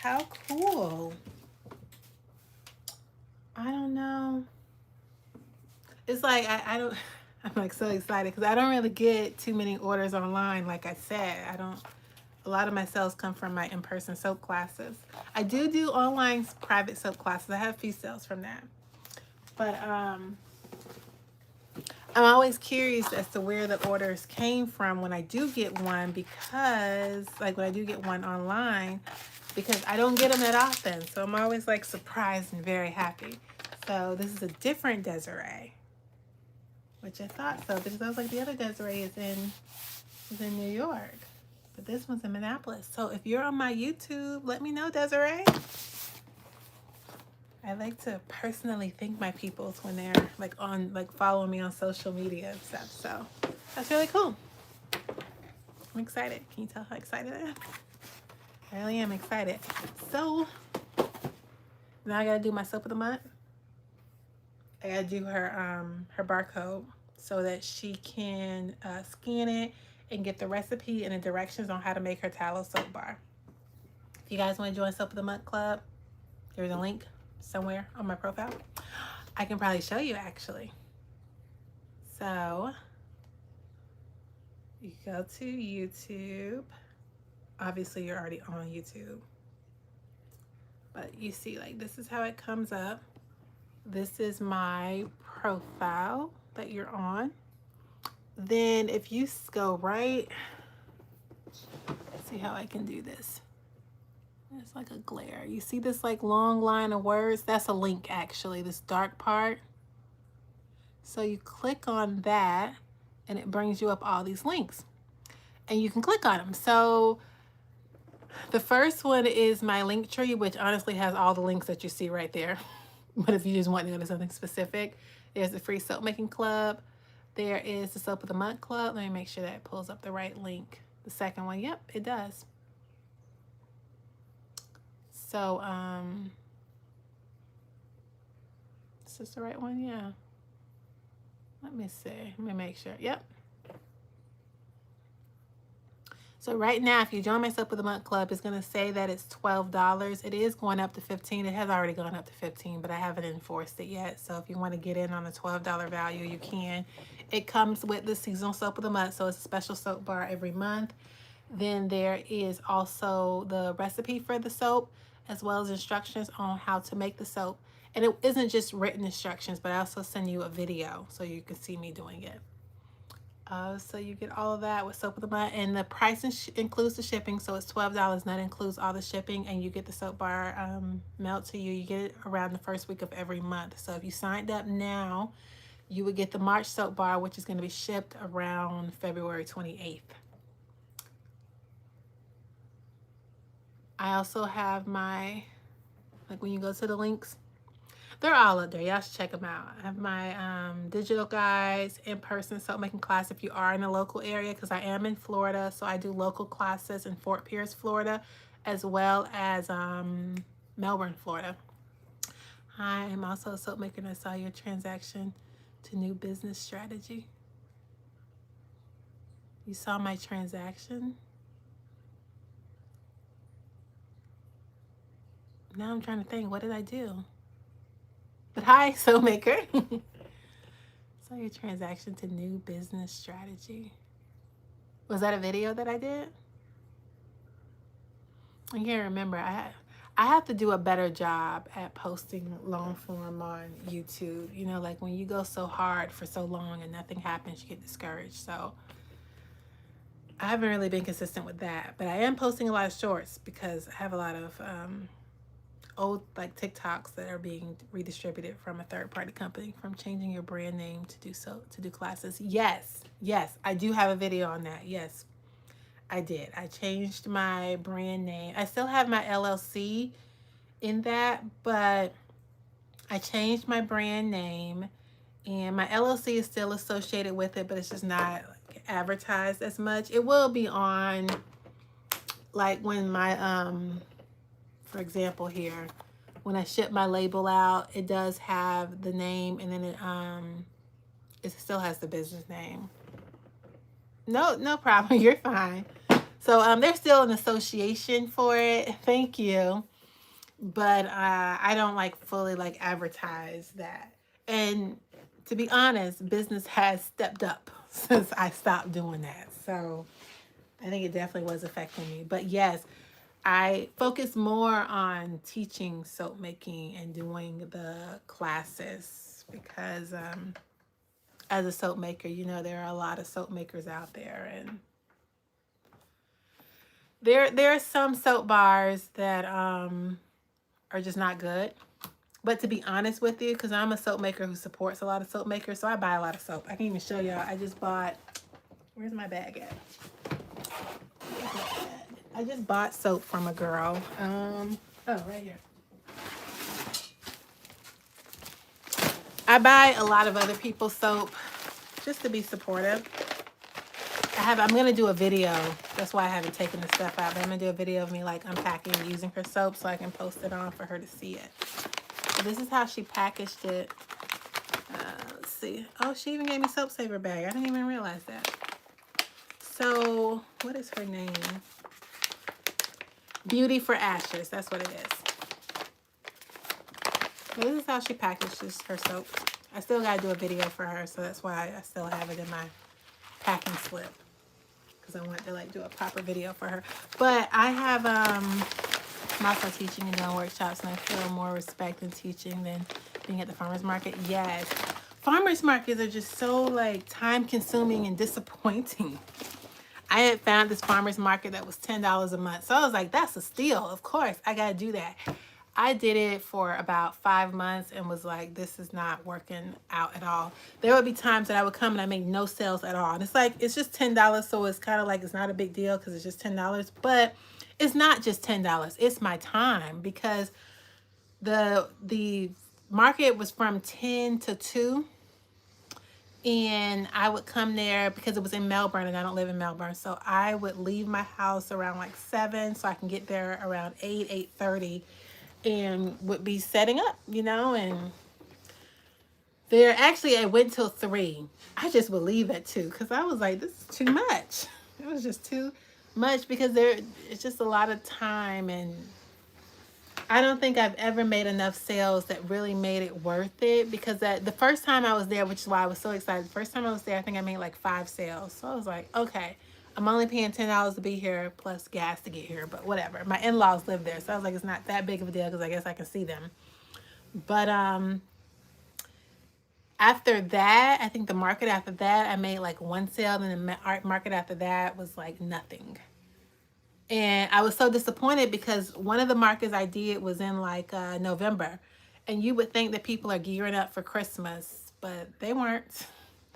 How cool. I don't know. It's like I don't, I'm like so excited because I don't really get too many orders online. Like I said, a lot of my sales come from my in-person soap classes. I do online private soap classes. I have a few sales from that. But I'm always curious as to where the orders came from when I do get one, because like when I do get one online, because I don't get them that often. So I'm always like surprised and very happy. So this is a different Desiree, which I thought so, because I was like, the other Desiree is in New York, but this one's in Minneapolis. So if you're on my YouTube, let me know, Desiree. I like to personally thank my peoples when they're like on, like following me on social media and stuff. So that's really cool. I'm excited. Can you tell how excited I am? I really am excited. So now I gotta do my soap of the month. I gotta do her barcode so that she can scan it and get the recipe and the directions on how to make her tallow soap bar. If you guys want to join Soap of the Month Club, there's a link somewhere on my profile. I can probably show you actually. So you go to YouTube. Obviously you're already on YouTube, but you see, like, this is how it comes up. This is my profile that you're on. Then if you go right, let's see how I can do this. It's like a glare. You see this like long line of words? That's a link actually, this dark part. So you click on that and it brings you up all these links and you can click on them. So the first one is my link tree, which honestly has all the links that you see right there. But if you just want to go to something specific, there's the free soap making club. There is the Soap of the Month Club. Let me make sure that it pulls up the right link. The second one, yep, it does. So, is this the right one? Yeah. Let me see. Let me make sure. Yep. So right now, if you join my Soap of the Month Club, it's going to say that it's $12. It is going up to $15. It has already gone up to $15, but I haven't enforced it yet. So if you want to get in on a $12 value, you can. It comes with the seasonal soap of the month, so it's a special soap bar every month. Then there is also the recipe for the soap, as well as instructions on how to make the soap. And it isn't just written instructions, but I also send you a video so you can see me doing it. So you get all of that with Soap of the Month, and the price includes the shipping, so it's $12. That includes all the shipping, and you get the soap bar mailed to you. You get it around the first week of every month. So if you signed up now, you would get the March soap bar, which is going to be shipped around February 28th. I also have my, like when you go to the links, they're all up there. Y'all should check them out. I have my digital guides, in-person soap making class if you are in the local area, because I am in Florida. So I do local classes in Fort Pierce, Florida, as well as Melbourne, Florida. I am also a soap maker, and I saw your transaction to new business strategy. You saw my transaction? Now I'm trying to think, what did I do? But hi, soap maker. Saw your transaction to new business strategy. Was that a video that I did? I can't remember. I have to do a better job at posting long form on YouTube. You know, like when you go so hard for so long and nothing happens, you get discouraged. So I haven't really been consistent with that. But I am posting a lot of shorts because I have a lot of old like TikToks that are being redistributed from a third-party company, from changing your brand name to do classes. Yes, I do have a video on that. Yes, I did. I changed my brand name. I still have my LLC in that, but I changed my brand name, and my LLC is still associated with it, but it's just not like advertised as much. It will be on, like when my for example here, when I ship my label out, it does have the name, and then it still has the business name. No problem. You're fine. So there's still an association for it. Thank you. But I don't like fully like advertise that. And to be honest, business has stepped up since I stopped doing that. So I think it definitely was affecting me. But yes, I focus more on teaching soap making and doing the classes because as a soap maker, you know, there are a lot of soap makers out there, and there are some soap bars that are just not good. But to be honest with you, because I'm a soap maker who supports a lot of soap makers, so I buy a lot of soap. I can even show y'all. I just bought, where's my bag at? I just bought soap from a girl. Oh, right here. I buy a lot of other people's soap just to be supportive. I'm going to do a video. That's why I haven't taken the stuff out. But I'm going to do a video of me like unpacking and using her soap so I can post it on for her to see it. So this is how she packaged it. Let's see. Oh, she even gave me soap saver bag. I didn't even realize that. So what is her name? Beauty for Ashes. That's what it is. So this is how she packages her soap. I still got to do a video for her, so that's why I still have it in my packing slip, because I want to like do a proper video for her. But I have I'm also teaching and doing workshops, and I feel more respect in teaching than being at the farmer's market. Yes, farmer's markets are just so like time consuming and disappointing. I had found this farmer's market that was $10 a month, so I was like, that's a steal. Of course I gotta do that. I did it for about 5 months and was like, this is not working out at all. There would be times that I would come and I make no sales at all. And it's like, it's just $10. So it's kind of like, it's not a big deal because it's just $10. But it's not just $10. It's my time, because the market was from 10 to 2. And I would come there because it was in Melbourne and I don't live in Melbourne. So I would leave my house around like 7 so I can get there around 8:30. And would be setting up, you know, and there actually I went till 3. I just would leave at 2 because I was like, this is too much. It was just too much because it's just a lot of time, and I don't think I've ever made enough sales that really made it worth it, because the first time I was there, which is why I was so excited, the first time I was there, I think I made like 5 sales. So I was like, okay, I'm only paying $10 to be here plus gas to get here, but whatever. My in-laws live there, so I was like, it's not that big of a deal because I guess I can see them. But After that, I think the market after that, I made like one sale, and the art market after that was like nothing. And I was so disappointed because one of the markets I did was in like November. And you would think that people are gearing up for Christmas, but they weren't.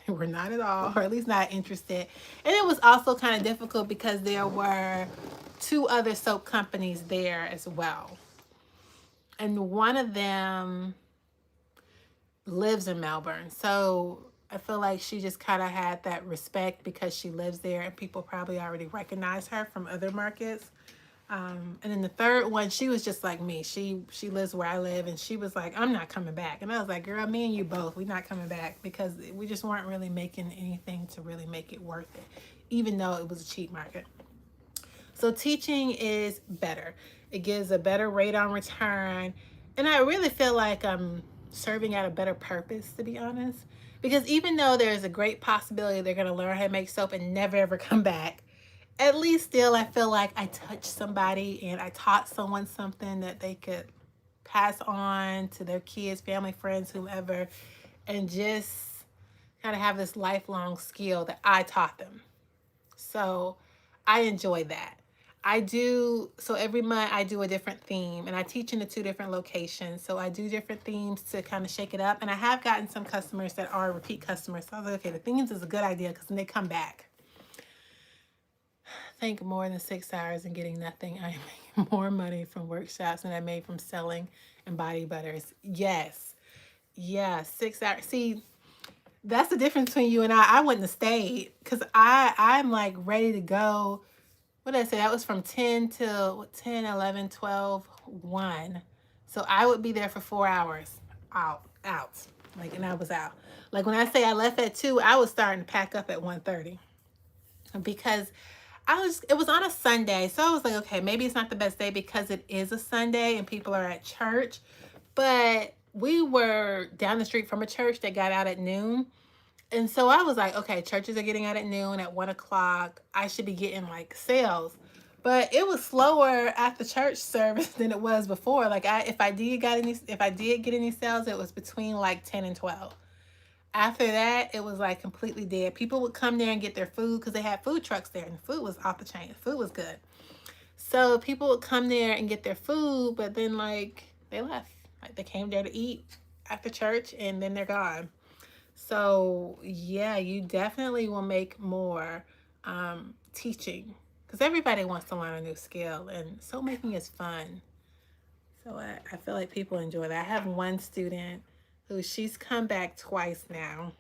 They were not at all, or at least not interested. And it was also kind of difficult because there were two other soap companies there as well. And one of them lives in Melbourne. So I feel like she just kind of had that respect because she lives there and people probably already recognize her from other markets. And then the third one, she was just like me. She lives where I live, and she was like, "I'm not coming back." And I was like, "Girl, me and you both, we're not coming back because we just weren't really making anything to really make it worth it, even though it was a cheap market." So teaching is better. It gives a better rate on return, and I really feel like I'm serving at a better purpose, to be honest. Because even though there's a great possibility they're going to learn how to make soap and never ever come back, at least still I feel like I touched somebody and I taught someone something that they could pass on to their kids, family, friends, whomever, and just kind of have this lifelong skill that I taught them. So I enjoy that. I do, so every month I do a different theme, and I teach in the two different locations. So I do different themes to kind of shake it up. And I have gotten some customers that are repeat customers. So I was like, okay, the themes is a good idea because then they come back. I think more than 6 hours and getting nothing. I am making more money from workshops than I made from selling and body butters. Yes. Yeah, 6 hours. See, that's the difference between you and I wouldn't have stayed because I'm like ready to go. What did I say? That was from 10 till 10, 11, 12, 1. So I would be there for 4 hours. Out. Like, and I was out. Like when I say I left at 2, I was starting to pack up at 1:30 because it was on a Sunday. So I was like, okay, maybe it's not the best day because it is a Sunday and people are at church. But we were down the street from a church that got out at noon. And so I was like, okay, churches are getting out at noon, at 1 o'clock. I should be getting like sales. But it was slower after church service than it was before. Like if I did get any sales, it was between like 10 and 12. After that, it was like completely dead. People would come there and get their food because they had food trucks there, and the food was off the chain. The food was good. So people would come there and get their food, but then like they left. Like they came there to eat after church and then they're gone. So yeah, you definitely will make more teaching because everybody wants to learn a new skill, and soap making is fun. So I feel like people enjoy that. I have one student who she's come back twice now.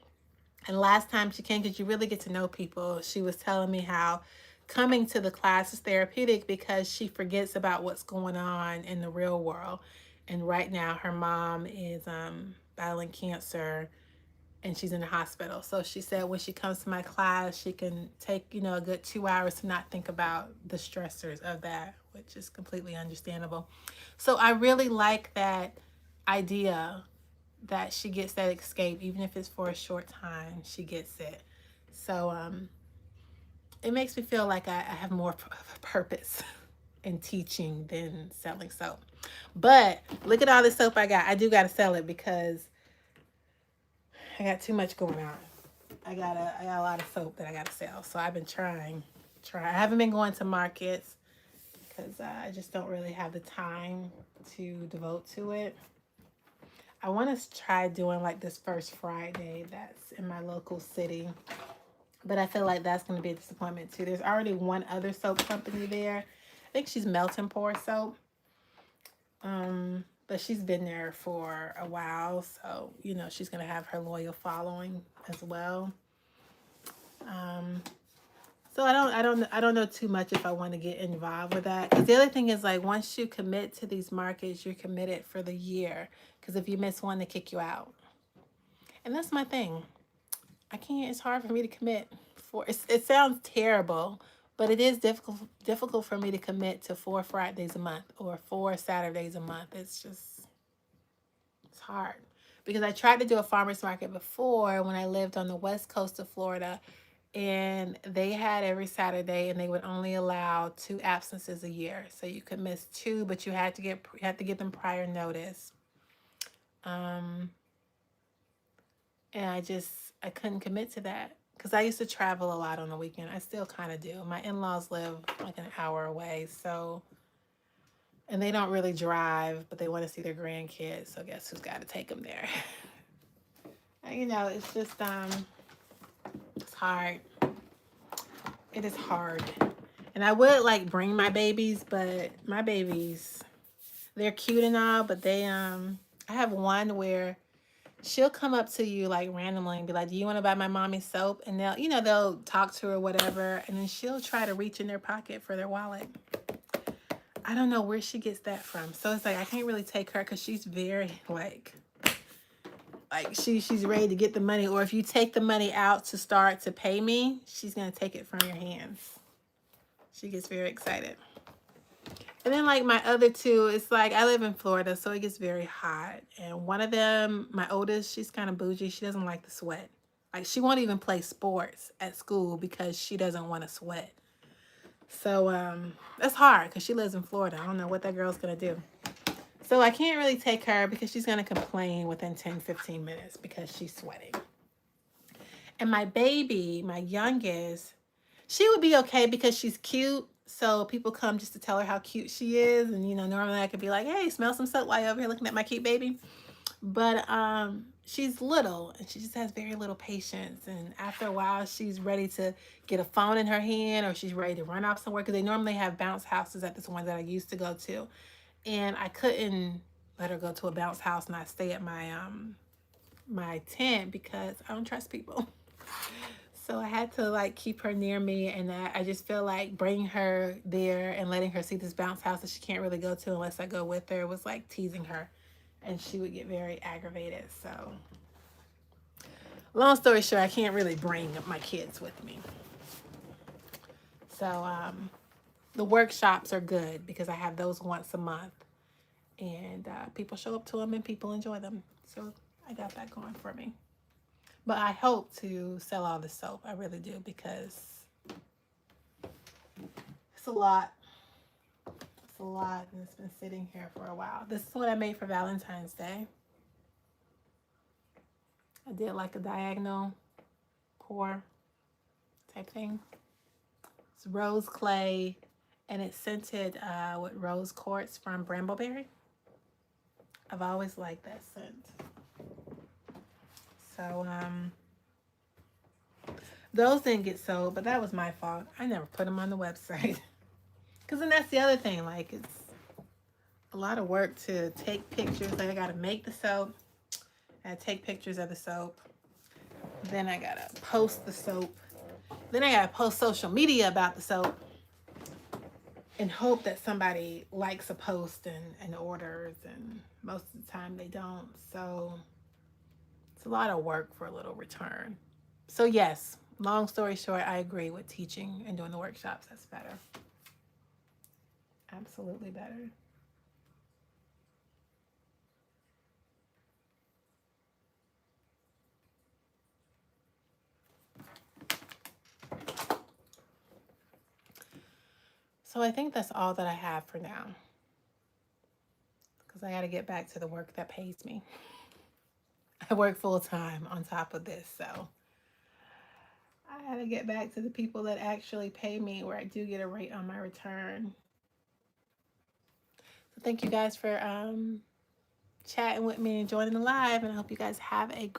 And last time she came, because you really get to know people, she was telling me how coming to the class is therapeutic because she forgets about what's going on in the real world. And right now, her mom is battling cancer and she's in the hospital. So she said when she comes to my class, she can take, a good 2 hours to not think about the stressors of that, which is completely understandable. So I really like that idea that she gets that escape, even if it's for a short time, she gets it. So it makes me feel like I have more of a purpose in teaching than selling soap. But look at all the soap I got. I do got to sell it because I got too much going on. I got a lot of soap that I got to sell. So I've been trying. I haven't been going to markets because I just don't really have the time to devote to it. I want to try doing like this first Friday that's in my local city. But I feel like that's going to be a disappointment too. There's already one other soap company there. I think she's Melton Pour Soap. But she's been there for a while. So, she's going to have her loyal following as well. So I don't know too much if I want to get involved with that. Because the other thing is like once you commit to these markets, you're committed for the year. Because if you miss one, they kick you out. And that's my thing. I can't. It's hard for me to commit for. It sounds terrible, but it is difficult for me to commit to 4 Fridays a month or 4 Saturdays a month. It's hard because I tried to do a farmer's market before when I lived on the west coast of Florida, and they had every Saturday, and they would only allow 2 absences a year, so you could miss 2, but you had to give them prior notice. And I couldn't commit to that because I used to travel a lot on the weekend. I still kind of do. My in-laws live like an hour away, so, and they don't really drive, but they want to see their grandkids. So guess who's got to take them there? You know, it's just it's hard. It is hard. And I would like bring my babies, but my babies, they're cute and all, but they I have one where she'll come up to you like randomly and be like, "Do you want to buy my mommy soap?" And they'll, you know, they'll talk to her or whatever, and then she'll try to reach in their pocket for their wallet. I don't know where she gets that from. So it's like I can't really take her because she's very like she's ready to get the money, or if you take the money out to start to pay me, she's gonna take it from your hands. She gets very excited. And then like my other two, it's like I live in Florida, so it gets very hot. And one of them, my oldest, she's kind of bougie. She doesn't like the sweat. Like she won't even play sports at school because she doesn't want to sweat. So that's hard because she lives in Florida. I don't know what that girl's gonna do. So I can't really take her because she's gonna complain within 10-15 minutes because she's sweating. And my baby, my youngest, she would be okay because she's cute. So people come just to tell her how cute she is. And, you know, normally I could be like, hey, smell some soap while you're over here looking at my cute baby. But she's little and she just has very little patience. And after a while, she's ready to get a phone in her hand or she's ready to run off somewhere because they normally have bounce houses at this one that I used to go to. And I couldn't let her go to a bounce house and I stay at my tent because I don't trust people. So I had to like keep her near me, and I just feel like bringing her there and letting her see this bounce house that she can't really go to unless I go with her was like teasing her, and she would get very aggravated. So long story short, I can't really bring my kids with me. So the workshops are good because I have those once a month, and people show up to them and people enjoy them. So I got that going for me. But I hope to sell all the soap. I really do because it's a lot. It's a lot and it's been sitting here for a while. This is what I made for Valentine's Day. I did like a diagonal pour type thing. It's rose clay and it's scented with rose quartz from Brambleberry. I've always liked that scent. So those didn't get sold, but that was my fault. I never put them on the website. Because then that's the other thing. Like, it's a lot of work to take pictures. Like, I got to make the soap. I gotta take pictures of the soap. Then I got to post the soap. Then I got to post social media about the soap. And hope that somebody likes a post and orders. And most of the time they don't. So it's a lot of work for a little return. So yes, long story short, I agree with teaching and doing the workshops. That's better. Absolutely better. So I think that's all that I have for now. Because I got to get back to the work that pays me. I work full time on top of this. So I got to get back to the people that actually pay me where I do get a rate on my return. So thank you guys for chatting with me and joining the live. And I hope you guys have a great